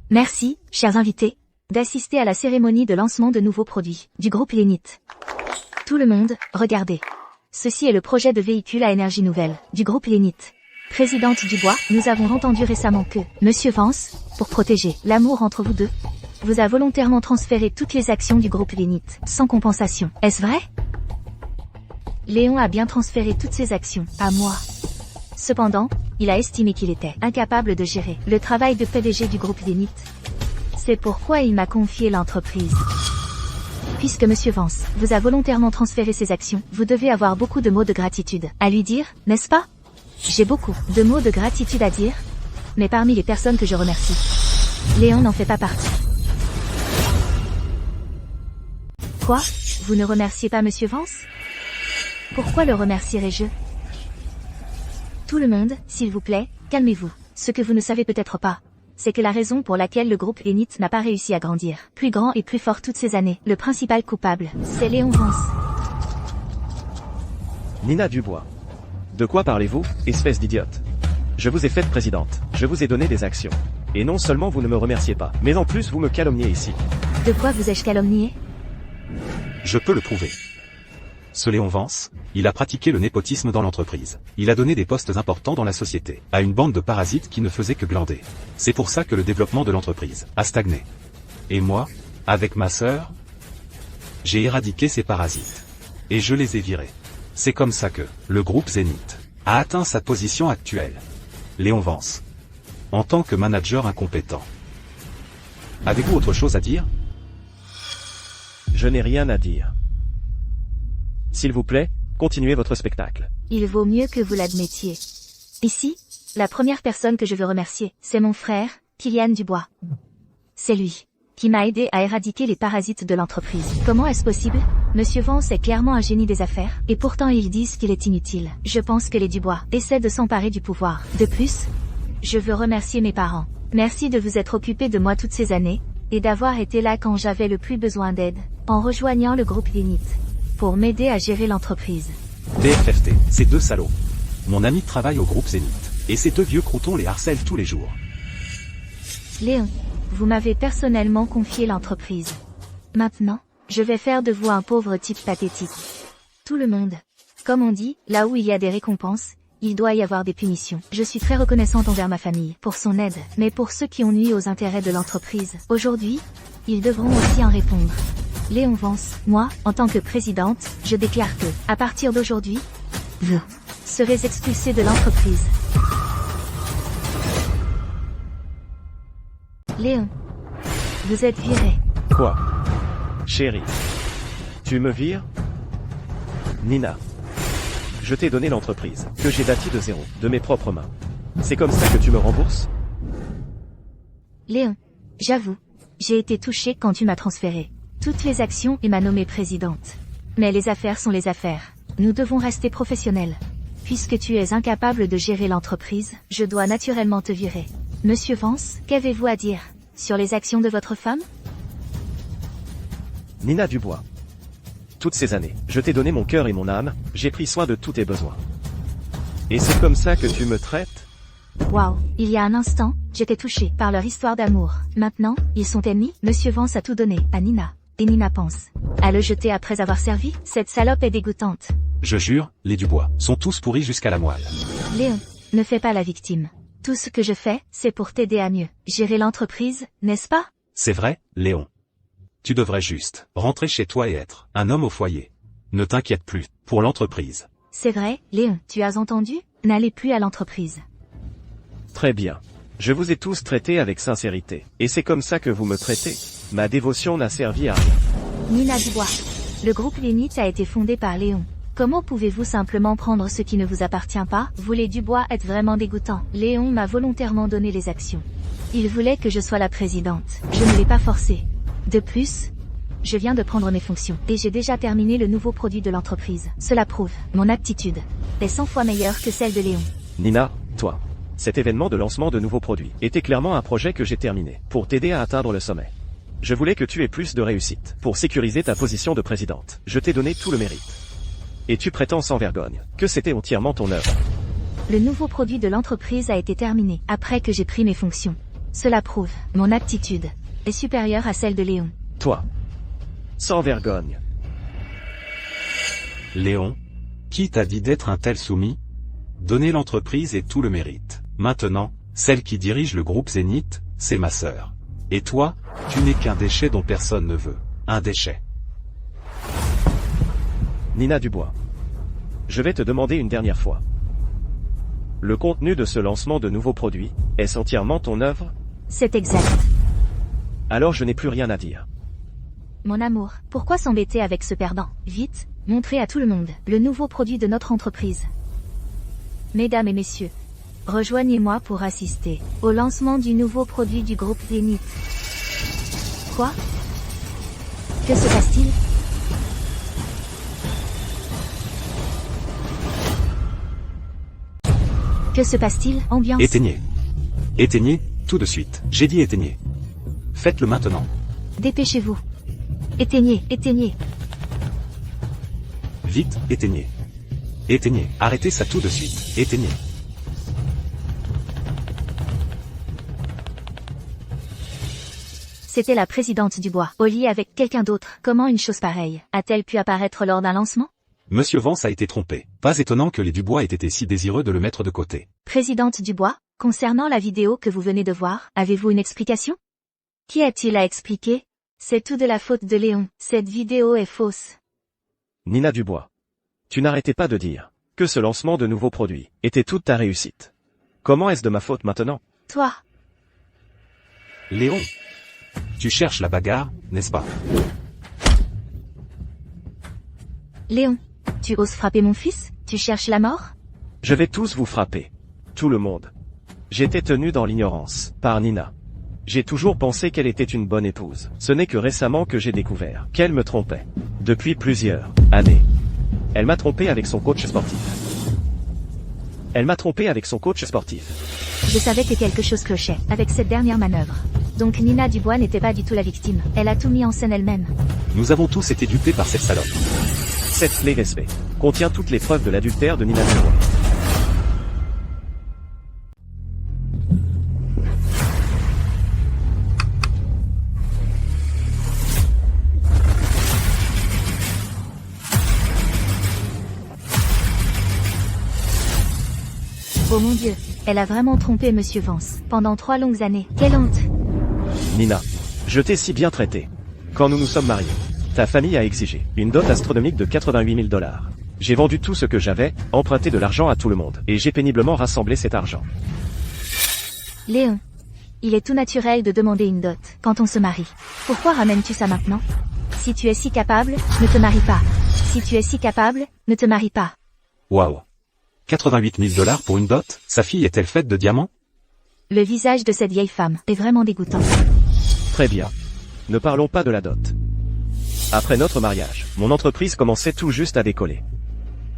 Merci, chers invités, d'assister à la cérémonie de lancement de nouveaux produits du groupe Zénith. Tout le monde, regardez. Ceci est le projet de véhicule à énergie nouvelle du groupe Zénith. Présidente Dubois, nous avons entendu récemment que Monsieur Vance, pour protéger l'amour entre vous deux, vous a volontairement transféré toutes les actions du groupe Zénith, sans compensation. Est-ce vrai? Léon a bien transféré toutes ses actions à moi. Cependant, il a estimé qu'il était incapable de gérer le travail de PDG du groupe Zénith. C'est pourquoi il m'a confié l'entreprise. Puisque Monsieur Vance vous a volontairement transféré ses actions, vous devez avoir beaucoup de mots de gratitude à lui dire, n'est-ce pas? J'ai beaucoup de mots de gratitude à dire, mais parmi les personnes que je remercie, Léon n'en fait pas partie. Quoi? Vous ne remerciez pas Monsieur Vance? Pourquoi le remercierais-je? Tout le monde, s'il vous plaît, calmez-vous. Ce que vous ne savez peut-être pas, c'est que la raison pour laquelle le groupe Zénith n'a pas réussi à grandir, plus grand et plus fort toutes ces années, le principal coupable, c'est Léon Vance. Nina Dubois. De quoi parlez-vous, espèce d'idiote? Je vous ai faite présidente, je vous ai donné des actions. Et non seulement vous ne me remerciez pas, mais en plus vous me calomniez ici. De quoi vous ai-je calomnié? Je peux le prouver. Ce Léon Vance, il a pratiqué le népotisme dans l'entreprise. Il a donné des postes importants dans la société à une bande de parasites qui ne faisaient que glander. C'est pour ça que le développement de l'entreprise a stagné. Et moi, avec ma sœur, j'ai éradiqué ces parasites. Et je les ai virés. C'est comme ça que le groupe Zénith a atteint sa position actuelle. Léon Vance, en tant que manager incompétent. Avez-vous autre chose à dire? Je n'ai rien à dire. S'il vous plaît, continuez votre spectacle. Il vaut mieux que vous l'admettiez. Ici, la première personne que je veux remercier, c'est mon frère, Kylian Dubois. C'est lui qui m'a aidé à éradiquer les parasites de l'entreprise. Comment est-ce possible? Monsieur Vance est clairement un génie des affaires, et pourtant ils disent qu'il est inutile. Je pense que les Dubois essaient de s'emparer du pouvoir. De plus, je veux remercier mes parents. Merci de vous être occupés de moi toutes ces années, et d'avoir été là quand j'avais le plus besoin d'aide, en rejoignant le groupe Zénith, pour m'aider à gérer l'entreprise. BFFT, ces deux salauds. Mon ami travaille au groupe Zénith, et ces deux vieux croutons les harcèlent tous les jours. Léon, vous m'avez personnellement confié l'entreprise. Maintenant, je vais faire de vous un pauvre type pathétique. Tout le monde. Comme on dit, là où il y a des récompenses, il doit y avoir des punitions. Je suis très reconnaissante envers ma famille pour son aide, mais pour ceux qui ont nui aux intérêts de l'entreprise, aujourd'hui, ils devront aussi en répondre. Léon Vance, moi, en tant que présidente, je déclare que, à partir d'aujourd'hui, vous serez expulsé de l'entreprise. Léon, vous êtes viré. Quoi? Chérie. Tu me vires? Nina. Je t'ai donné l'entreprise, que j'ai bâtie de zéro, de mes propres mains. C'est comme ça que tu me rembourses? Léon, j'avoue, j'ai été touchée quand tu m'as transféré toutes les actions et m'as nommée présidente. Mais les affaires sont les affaires. Nous devons rester professionnels. Puisque tu es incapable de gérer l'entreprise, je dois naturellement te virer. Monsieur Vance, qu'avez-vous à dire sur les actions de votre femme? Nina Dubois. Toutes ces années, je t'ai donné mon cœur et mon âme, j'ai pris soin de tous tes besoins. Et c'est comme ça que tu me traites? Waouh, il y a un instant, j'étais touchée par leur histoire d'amour. Maintenant, ils sont ennemis. Monsieur Vance a tout donné à Nina. Et Nina pense à le jeter après avoir servi. Cette salope est dégoûtante. Je jure, les Dubois sont tous pourris jusqu'à la moelle. Léon, ne fais pas la victime. Tout ce que je fais, c'est pour t'aider à mieux gérer l'entreprise, n'est-ce pas? C'est vrai, Léon. Tu devrais juste rentrer chez toi et être un homme au foyer. Ne t'inquiète plus pour l'entreprise. C'est vrai, Léon, tu as entendu? N'allez plus à l'entreprise. Très bien. Je vous ai tous traités avec sincérité. Et c'est comme ça que vous me traitez. Ma dévotion n'a servi à rien. Nina Dubois. Le groupe Zénith a été fondé par Léon. Comment pouvez-vous simplement prendre ce qui ne vous appartient pas? Vous les Dubois êtes vraiment dégoûtants. Léon m'a volontairement donné les actions. Il voulait que je sois la présidente. Je ne l'ai pas forcé. De plus, je viens de prendre mes fonctions. Et j'ai déjà terminé le nouveau produit de l'entreprise. Cela prouve, mon aptitude est 100 fois meilleure que celle de Léon. Nina, toi. Cet événement de lancement de nouveaux produits était clairement un projet que j'ai terminé pour t'aider à atteindre le sommet. Je voulais que tu aies plus de réussite. Pour sécuriser ta position de présidente, je t'ai donné tout le mérite. Et tu prétends sans vergogne que c'était entièrement ton œuvre. Le nouveau produit de l'entreprise a été terminé après que j'ai pris mes fonctions. Cela prouve, mon aptitude est supérieure à celle de Léon. Toi. Sans vergogne. Léon, qui t'a dit d'être un tel soumis? Donner l'entreprise et tout le mérite. Maintenant, celle qui dirige le groupe Zénith, c'est ma sœur. Et toi, tu n'es qu'un déchet dont personne ne veut. Un déchet. Nina Dubois. Je vais te demander une dernière fois. Le contenu de ce lancement de nouveaux produits, est-ce entièrement ton œuvre? C'est exact. Alors je n'ai plus rien à dire. Mon amour, pourquoi s'embêter avec ce perdant? Vite, montrez à tout le monde le nouveau produit de notre entreprise. Mesdames et messieurs, rejoignez-moi pour assister au lancement du nouveau produit du groupe Zénith. Quoi? Que se passe-t-il? Que se passe-t-il? Ambiance. Éteignez. Éteignez, tout de suite. J'ai dit éteignez. Faites-le maintenant. Dépêchez-vous. Éteignez, éteignez. Vite, éteignez. Éteignez. Arrêtez ça tout de suite. Éteignez. C'était la présidente Dubois, au lit avec quelqu'un d'autre. Comment une chose pareille a-t-elle pu apparaître lors d'un lancement? Monsieur Vance a été trompé. Pas étonnant que les Dubois aient été si désireux de le mettre de côté. Présidente Dubois, concernant la vidéo que vous venez de voir, avez-vous une explication? Qui a-t-il à expliquer? C'est tout de la faute de Léon. Cette vidéo est fausse. Nina Dubois. Tu n'arrêtais pas de dire que ce lancement de nouveaux produits était toute ta réussite. Comment est-ce de ma faute maintenant? Toi. Léon. Tu cherches la bagarre, n'est-ce pas? Léon. Tu oses frapper mon fils? Tu cherches la mort? Je vais tous vous frapper. Tout le monde. J'étais tenu dans l'ignorance, par Nina. J'ai toujours pensé qu'elle était une bonne épouse. Ce n'est que récemment que j'ai découvert qu'elle me trompait. Depuis plusieurs années. Elle m'a trompé avec son coach sportif. Elle m'a trompé avec son coach sportif. Je savais que quelque chose clochait avec cette dernière manœuvre. Donc Nina Dubois n'était pas du tout la victime. Elle a tout mis en scène elle-même. Nous avons tous été dupés par cette salope. Cette clé respect contient toutes les preuves de l'adultère de Nina Dubois. Oh mon Dieu, elle a vraiment trompé Monsieur Vance pendant 3 longues années. Quelle honte! Nina, je t'ai si bien traité. Quand nous nous sommes mariés, ta famille a exigé une dot astronomique de 88 000 $. J'ai vendu tout ce que j'avais, emprunté de l'argent à tout le monde, et j'ai péniblement rassemblé cet argent. Léon, il est tout naturel de demander une dot quand on se marie. Pourquoi ramènes-tu ça maintenant? Si tu es si capable, ne te marie pas. Si tu es si capable, ne te marie pas. Waouh. 88 000 $ pour une dot? Sa fille est-elle faite de diamants? Le visage de cette vieille femme est vraiment dégoûtant. Très bien. Ne parlons pas de la dot. Après notre mariage, mon entreprise commençait tout juste à décoller.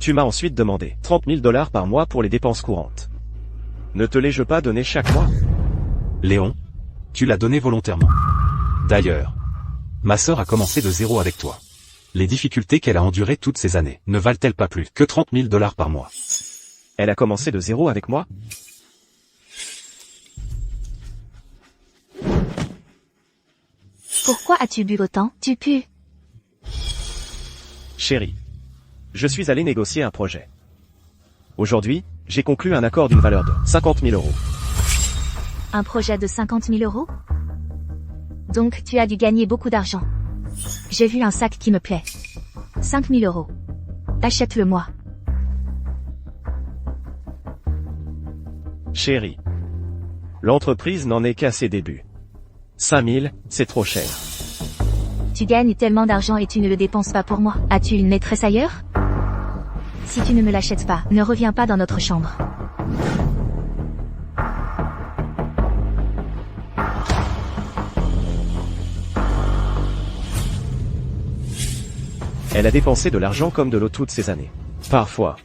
Tu m'as ensuite demandé 30 000 $ par mois pour les dépenses courantes. Ne te l'ai-je pas donné chaque mois? Léon, tu l'as donné volontairement. D'ailleurs, ma sœur a commencé de zéro avec toi. Les difficultés qu'elle a endurées toutes ces années ne valent-elles pas plus que 30 000 $ par mois? Elle a commencé de zéro avec moi? Pourquoi as-tu bu autant? Tu pues. Chérie, je suis allé négocier un projet. Aujourd'hui, j'ai conclu un accord d'une valeur de 50 000 €. Un projet de 50 000 €? Donc tu as dû gagner beaucoup d'argent. J'ai vu un sac qui me plaît. 5 000 €. Achète-le-moi. Chérie. L'entreprise n'en est qu'à ses débuts. 5000, c'est trop cher. Tu gagnes tellement d'argent et tu ne le dépenses pas pour moi. As-tu une maîtresse ailleurs? Si tu ne me l'achètes pas, ne reviens pas dans notre chambre. Elle a dépensé de l'argent comme de l'eau toutes ces années. Parfois.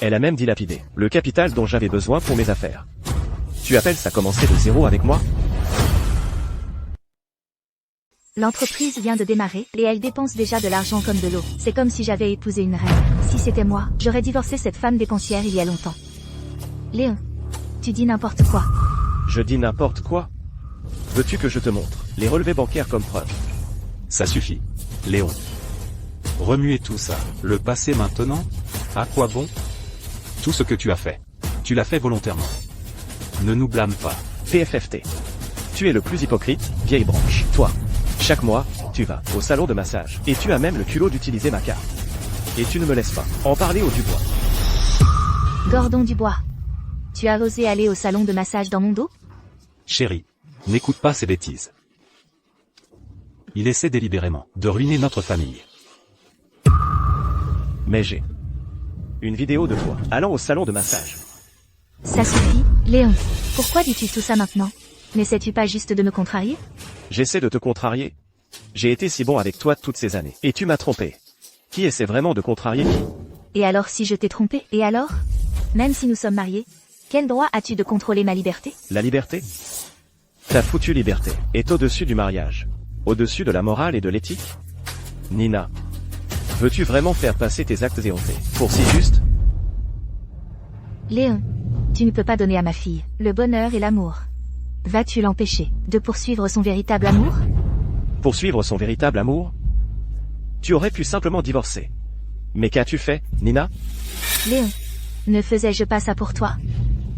Elle a même dilapidé le capital dont j'avais besoin pour mes affaires. Tu appelles ça commencer de zéro avec moi? L'entreprise vient de démarrer, et elle dépense déjà de l'argent comme de l'eau. C'est comme si j'avais épousé une reine. Si c'était moi, j'aurais divorcé cette femme dépensière il y a longtemps. Léon, tu dis n'importe quoi. Je dis n'importe quoi? Veux-tu que je te montre les relevés bancaires comme preuve? Ça suffit. Léon. Remuer tout ça. Le passé maintenant? À quoi bon? Tout ce que tu as fait. Tu l'as fait volontairement. Ne nous blâme pas. PFFT. Tu es le plus hypocrite, vieille branche. Toi. Chaque mois, tu vas au salon de massage. Et tu as même le culot d'utiliser ma carte. Et tu ne me laisses pas en parler au Dubois. Gordon Dubois. Tu as osé aller au salon de massage dans mon dos? Chérie. N'écoute pas ces bêtises. Il essaie délibérément de ruiner notre famille. Mais j'ai une vidéo de toi allant au salon de massage. Ça suffit, Léon. Pourquoi dis-tu tout ça maintenant? N'essaies-tu pas juste de me contrarier? J'essaie de te contrarier. J'ai été si bon avec toi toutes ces années. Et tu m'as trompé. Qui essaie vraiment de contrarier qui? Et alors si je t'ai trompé, et alors? Même si nous sommes mariés, quel droit as-tu de contrôler ma liberté? La liberté? Ta foutue liberté est au-dessus du mariage. Au-dessus de la morale et de l'éthique? Nina. Veux-tu vraiment faire passer tes actes éhontés pour si juste? Léon, tu ne peux pas donner à ma fille le bonheur et l'amour. Vas-tu l'empêcher de poursuivre son véritable amour? Poursuivre son véritable amour? Tu aurais pu simplement divorcer. Mais qu'as-tu fait, Nina? Léon, ne faisais-je pas ça pour toi?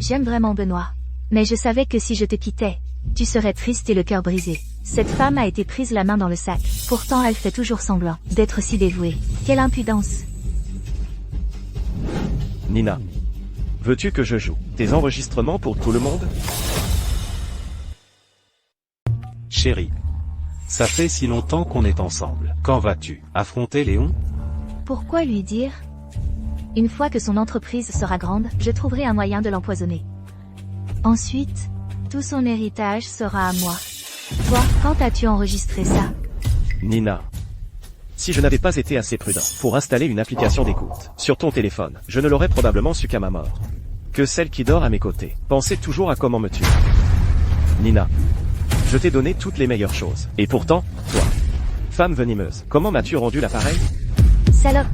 J'aime vraiment Benoît. Mais je savais que si je te quittais, tu serais triste et le cœur brisé. Cette femme a été prise la main dans le sac. Pourtant elle fait toujours semblant d'être si dévouée. Quelle impudence! Nina. Veux-tu que je joue tes enregistrements pour tout le monde? Chérie. Ça fait si longtemps qu'on est ensemble. Quand vas-tu affronter Léon? Pourquoi lui dire? Une fois que son entreprise sera grande, je trouverai un moyen de l'empoisonner. Ensuite, tout son héritage sera à moi. Toi, quand as-tu enregistré ça? Nina. Si je n'avais pas été assez prudent pour installer une application d'écoute sur ton téléphone, je ne l'aurais probablement su qu'à ma mort. Que celle qui dort à mes côtés pensait toujours à comment me tuer. Nina. Je t'ai donné toutes les meilleures choses. Et pourtant, toi, femme venimeuse, comment m'as-tu rendu l'appareil? Salope!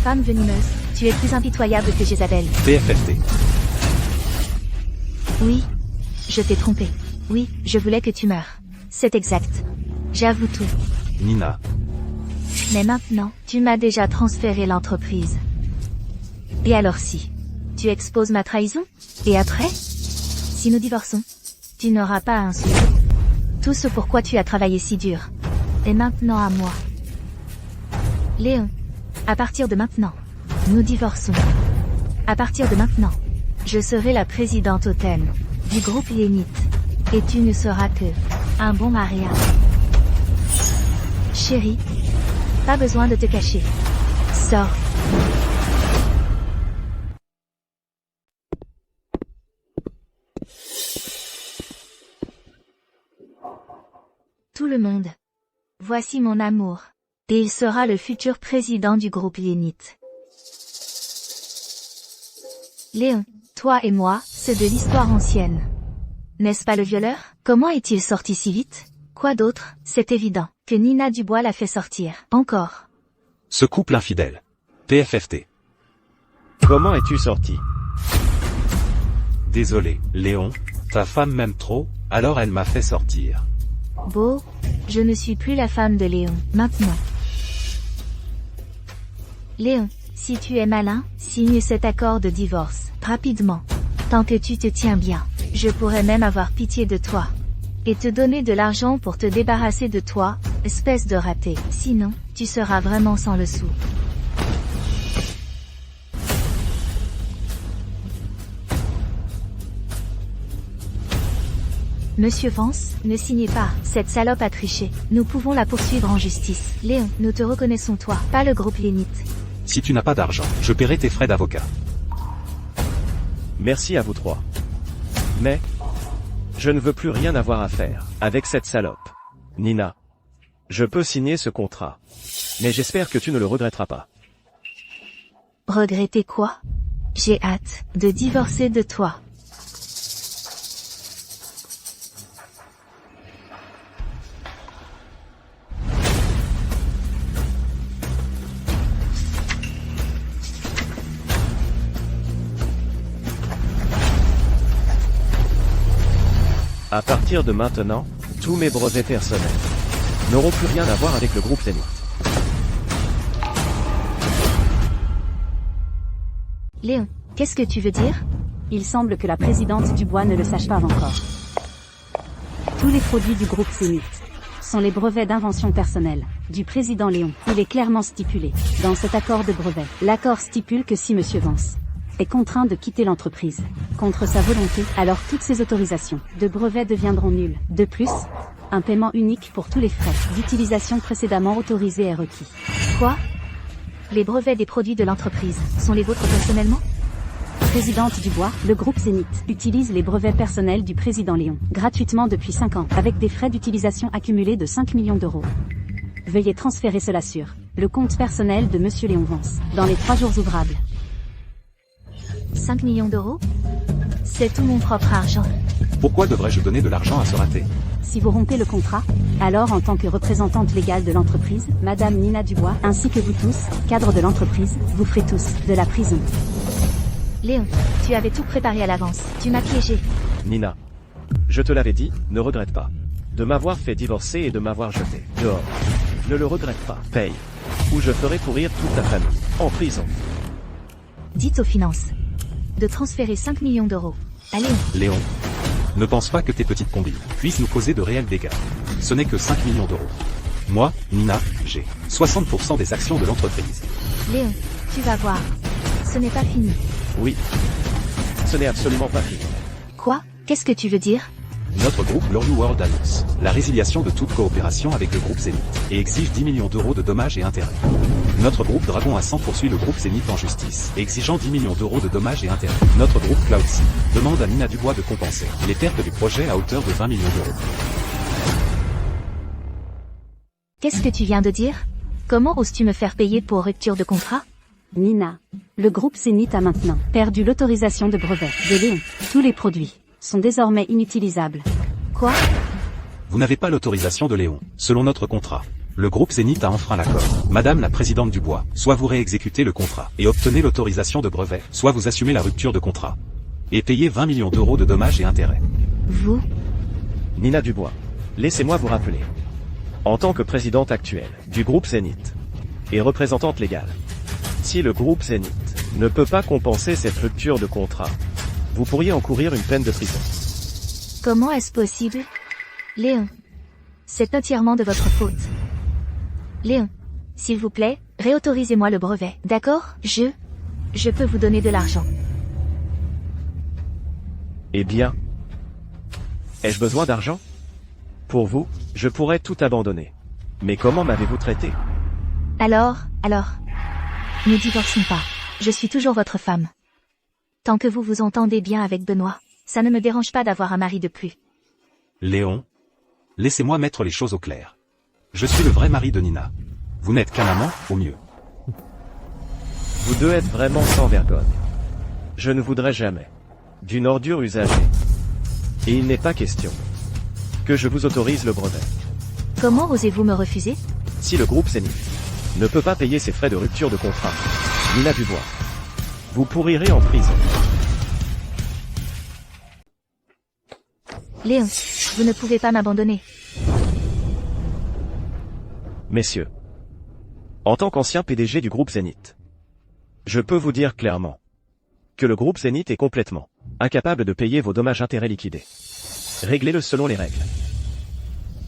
Femme venimeuse, tu es plus impitoyable que Jézabel. PFFT. Oui. Je t'ai trompé. Oui, je voulais que tu meures. C'est exact. J'avoue tout. Nina. Mais maintenant, tu m'as déjà transféré l'entreprise. Et alors si tu exposes ma trahison? Et après? Si nous divorçons, tu n'auras pas un sou. Tout ce pourquoi tu as travaillé si dur est maintenant à moi. Léon, à partir de maintenant, nous divorçons. À partir de maintenant, je serai la présidente hautaine du groupe Yénith. Et tu ne seras que un bon mariage. Chérie, pas besoin de te cacher. Sors. Tout le monde. Voici mon amour. Et il sera le futur président du groupe Yénith. Léon, toi et moi, c'est de l'histoire ancienne. N'est-ce pas le violeur? Comment est-il sorti si vite? Quoi d'autre? C'est évident que Nina Dubois l'a fait sortir. Encore. Ce couple infidèle. PFFT. Comment es-tu sorti? Désolé, Léon, ta femme m'aime trop, alors elle m'a fait sortir. Beau, je ne suis plus la femme de Léon, maintenant. Léon, si tu es malin, signe cet accord de divorce, rapidement. Tant que tu te tiens bien, je pourrais même avoir pitié de toi. Et te donner de l'argent pour te débarrasser de toi, espèce de raté. Sinon, tu seras vraiment sans le sou. Monsieur Vance, ne signez pas. Cette salope a triché. Nous pouvons la poursuivre en justice. Léon, nous te reconnaissons toi, pas le groupe Lénite. Si tu n'as pas d'argent, je paierai tes frais d'avocat. Merci à vous trois. Mais, je ne veux plus rien avoir à faire avec cette salope. Nina, je peux signer ce contrat. Mais j'espère que tu ne le regretteras pas. Regretter quoi? J'ai hâte de divorcer de toi. À partir de maintenant, tous mes brevets personnels n'auront plus rien à voir avec le groupe Zénith. Léon, qu'est-ce que tu veux dire? Il semble que la présidente Dubois ne le sache pas encore. Tous les produits du groupe Zénith sont les brevets d'invention personnelle du président Léon. Il est clairement stipulé dans cet accord de brevet. L'accord stipule que si Monsieur Vance est contraint de quitter l'entreprise contre sa volonté, alors toutes ces autorisations de brevets deviendront nulles. De plus, un paiement unique pour tous les frais d'utilisation précédemment autorisés est requis. Quoi? Les brevets des produits de l'entreprise sont les vôtres personnellement? Présidente Dubois, le groupe Zénith utilise les brevets personnels du président Léon gratuitement depuis 5 ans, avec des frais d'utilisation accumulés de 5 millions d'euros. Veuillez transférer cela sur le compte personnel de Monsieur Léon Vance dans les 3 jours ouvrables. 5 millions d'euros? C'est tout mon propre argent. Pourquoi devrais-je donner de l'argent à ce raté? Si vous rompez le contrat, alors en tant que représentante légale de l'entreprise, Madame Nina Dubois, ainsi que vous tous, cadres de l'entreprise, vous ferez tous de la prison. Léon, tu avais tout préparé à l'avance. Tu m'as piégé. Nina, je te l'avais dit, ne regrette pas de m'avoir fait divorcer et de m'avoir jeté dehors. Ne le regrette pas. Paye, ou je ferai pourrir toute ta famille en prison. Dites aux finances de transférer 5 millions d'euros. Allez. Léon, ne pense pas que tes petites combines puissent nous causer de réels dégâts. Ce n'est que 5 millions d'euros. Moi, Nina, j'ai 60% des actions de l'entreprise. Léon, tu vas voir. Ce n'est pas fini. Oui, ce n'est absolument pas fini. Quoi? Qu'est-ce que tu veux dire? Notre groupe L'Orlu World annonce la résiliation de toute coopération avec le groupe Zénith et exige 10 millions d'euros de dommages et intérêts. Notre groupe Dragon à 100 poursuit le groupe Zénith en justice, exigeant 10 millions d'euros de dommages et intérêts. Notre groupe Cloud Sea demande à Nina Dubois de compenser les pertes du projet à hauteur de 20 millions d'euros. Qu'est-ce que tu viens de dire? Comment oses-tu me faire payer pour rupture de contrat? Nina, le groupe Zénith a maintenant perdu l'autorisation de brevet de Léon. Tous les produits sont désormais inutilisables. Quoi? Vous n'avez pas l'autorisation de Léon, selon notre contrat. Le groupe Zénith a enfreint l'accord. Madame la présidente Dubois, soit vous réexécutez le contrat et obtenez l'autorisation de brevet, soit vous assumez la rupture de contrat et payez 20 millions d'euros de dommages et intérêts. Vous? Nina Dubois, laissez-moi vous rappeler. En tant que présidente actuelle du groupe Zénith et représentante légale, si le groupe Zénith ne peut pas compenser cette rupture de contrat, vous pourriez encourir une peine de prison. Comment est-ce possible? Léon, c'est entièrement de votre faute. Léon, s'il vous plaît, réautorisez-moi le brevet, d'accord? Je peux vous donner de l'argent. Eh bien, ai-je besoin d'argent? Pour vous, je pourrais tout abandonner. Mais comment m'avez-vous traité? Alors, ne divorçons pas. Je suis toujours votre femme. Tant que vous vous entendez bien avec Benoît, ça ne me dérange pas d'avoir un mari de plus. Léon, laissez-moi mettre les choses au clair. Je suis le vrai mari de Nina. Vous n'êtes qu'un amant, au mieux. Vous deux êtes vraiment sans vergogne. Je ne voudrais jamais d'une ordure usagée. Et il n'est pas question que je vous autorise le brevet. Comment osez-vous me refuser? Si le groupe Zénith ne peut pas payer ses frais de rupture de contrat, Nina Dubois, vous pourrirez en prison. Léon, vous ne pouvez pas m'abandonner. Messieurs, en tant qu'ancien PDG du groupe Zénith, je peux vous dire clairement que le groupe Zénith est complètement incapable de payer vos dommages-intérêts liquidés. Réglez-le selon les règles.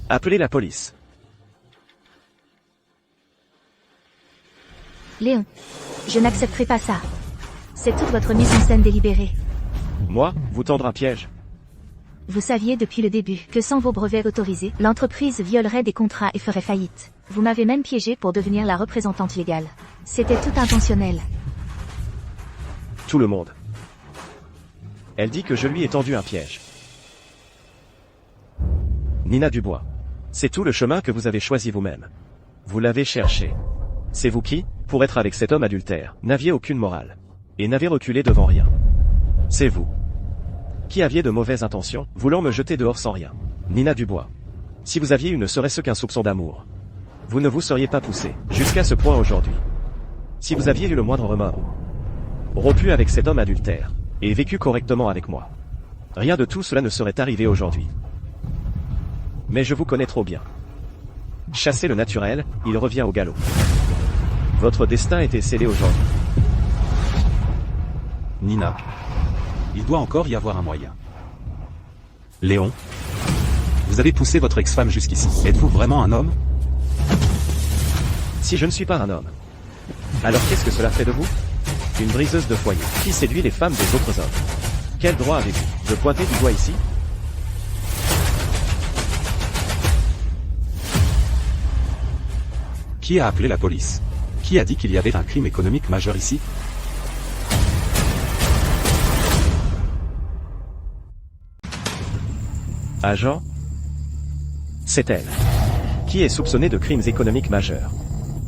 Appelez la police. Léon, je n'accepterai pas ça. C'est toute votre mise en scène délibérée. Moi, vous tendre un piège? Vous saviez depuis le début que sans vos brevets autorisés, l'entreprise violerait des contrats et ferait faillite. Vous m'avez même piégé pour devenir la représentante légale. C'était tout intentionnel. Tout le monde. Elle dit que je lui ai tendu un piège. Nina Dubois. C'est tout le chemin que vous avez choisi vous-même. Vous l'avez cherché. C'est vous qui, pour être avec cet homme adultère, n'aviez aucune morale. Et n'avez reculé devant rien. C'est vous. Qui aviez de mauvaises intentions, voulant me jeter dehors sans rien. Nina Dubois. Si vous aviez eu ne serait-ce qu'un soupçon d'amour, vous ne vous seriez pas poussé, jusqu'à ce point aujourd'hui. Si vous aviez eu le moindre remords, rompu avec cet homme adultère, et vécu correctement avec moi, rien de tout cela ne serait arrivé aujourd'hui. Mais je vous connais trop bien. Chassez le naturel, il revient au galop. Votre destin était scellé aujourd'hui. Nina. Il doit encore y avoir un moyen. Léon. Vous avez poussé votre ex-femme jusqu'ici. Êtes-vous vraiment un homme? Si je ne suis pas un homme, alors qu'est-ce que cela fait de vous? Une briseuse de foyer, qui séduit les femmes des autres hommes. Quel droit avez-vous de pointer du doigt ici? Qui a appelé la police? Qui a dit qu'il y avait un crime économique majeur ici? Agent? C'est elle. Qui est soupçonnée de crimes économiques majeurs.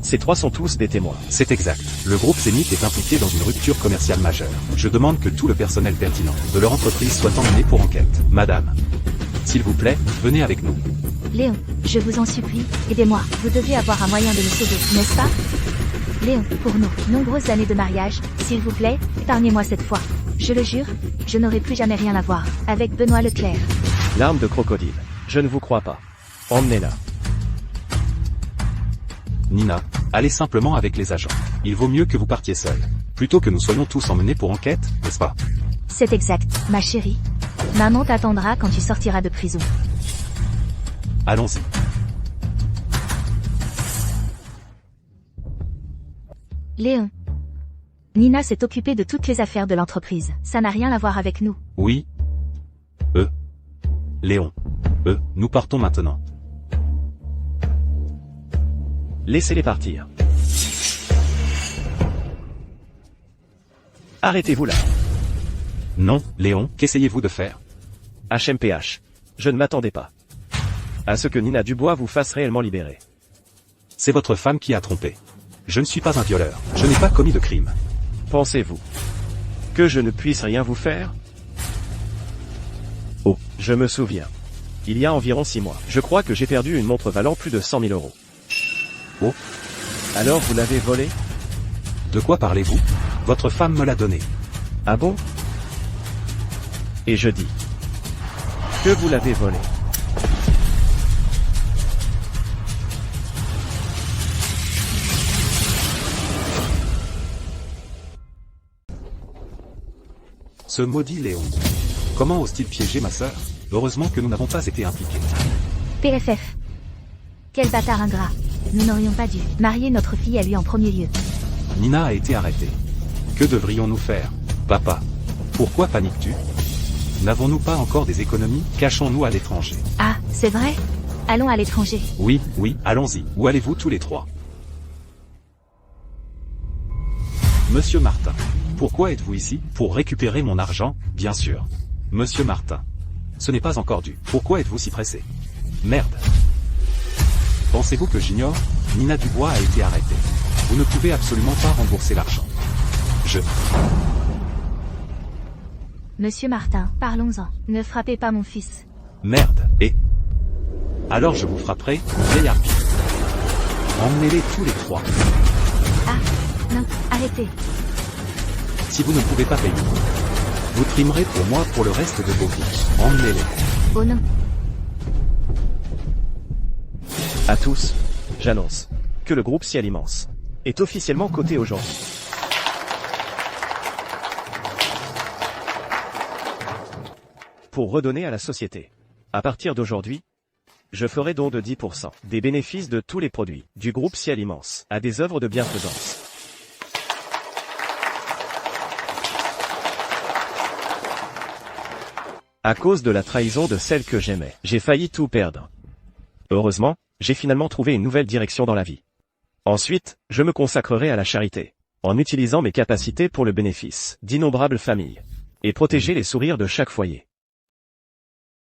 Ces trois sont tous des témoins. C'est exact. Le groupe Zénith est impliqué dans une rupture commerciale majeure. Je demande que tout le personnel pertinent de leur entreprise soit emmené pour enquête. Madame. S'il vous plaît, venez avec nous. Léon, je vous en supplie, aidez-moi. Vous devez avoir un moyen de me sauver, n'est-ce pas? Léon, pour nos nombreuses années de mariage, s'il vous plaît, épargnez-moi cette fois. Je le jure, je n'aurai plus jamais rien à voir avec Benoît Leclerc. Larmes de crocodile. Je ne vous crois pas. Emmenez-la. Nina, allez simplement avec les agents. Il vaut mieux que vous partiez seul. Plutôt que nous soyons tous emmenés pour enquête, n'est-ce pas? C'est exact, ma chérie. Maman t'attendra quand tu sortiras de prison. Allons-y. Léon. Nina s'est occupée de toutes les affaires de l'entreprise. Ça n'a rien à voir avec nous. Oui. Léon. Nous partons maintenant. Laissez-les partir. Arrêtez-vous là. Non, Léon, qu'essayez-vous de faire? HMPH. Je ne m'attendais pas à ce que Nina Dubois vous fasse réellement libérer. C'est votre femme qui a trompé. Je ne suis pas un violeur. Je n'ai pas commis de crime. Pensez-vous que je ne puisse rien vous faire? Oh, je me souviens. Il y a environ 6 mois, je crois que j'ai perdu une montre valant plus de 100 000 euros. Oh. Alors vous l'avez volée? De quoi parlez-vous? Votre femme me l'a donnée. Ah bon? Et je dis que vous l'avez volée. Ce maudit Léon. Comment ose-t-il piéger ma sœur? Heureusement que nous n'avons pas été impliqués. PFF. Quel bâtard ingrat. Nous n'aurions pas dû marier notre fille à lui en premier lieu. Nina a été arrêtée. Que devrions-nous faire, papa? Pourquoi paniques-tu? N'avons-nous pas encore des économies? Cachons-nous à l'étranger. Ah, c'est vrai? Allons à l'étranger. Oui, allons-y. Où allez-vous tous les trois? Monsieur Martin. Pourquoi êtes-vous ici? Pour récupérer mon argent, bien sûr. Monsieur Martin. Ce n'est pas encore dû. Pourquoi êtes-vous si pressé? Merde. Pensez-vous que j'ignore? Nina Dubois a été arrêtée. Vous ne pouvez absolument pas rembourser l'argent. Monsieur Martin, parlons-en. Ne frappez pas mon fils. Merde, et... Alors je vous frapperai, vieille harpie. Emmenez-les tous les trois. Ah, non, arrêtez. Si vous ne pouvez pas payer, vous trimerez pour moi pour le reste de vos vies. Emmenez-les. Oh non. À tous, j'annonce que le groupe Ciel Immense est officiellement coté aujourd'hui. Pour redonner à la société. À partir d'aujourd'hui, je ferai don de 10% des bénéfices de tous les produits du groupe Ciel Immense à des œuvres de bienfaisance. À cause de la trahison de celle que j'aimais, j'ai failli tout perdre. Heureusement, j'ai finalement trouvé une nouvelle direction dans la vie. Ensuite, je me consacrerai à la charité, en utilisant mes capacités pour le bénéfice d'innombrables familles, et protéger les sourires de chaque foyer.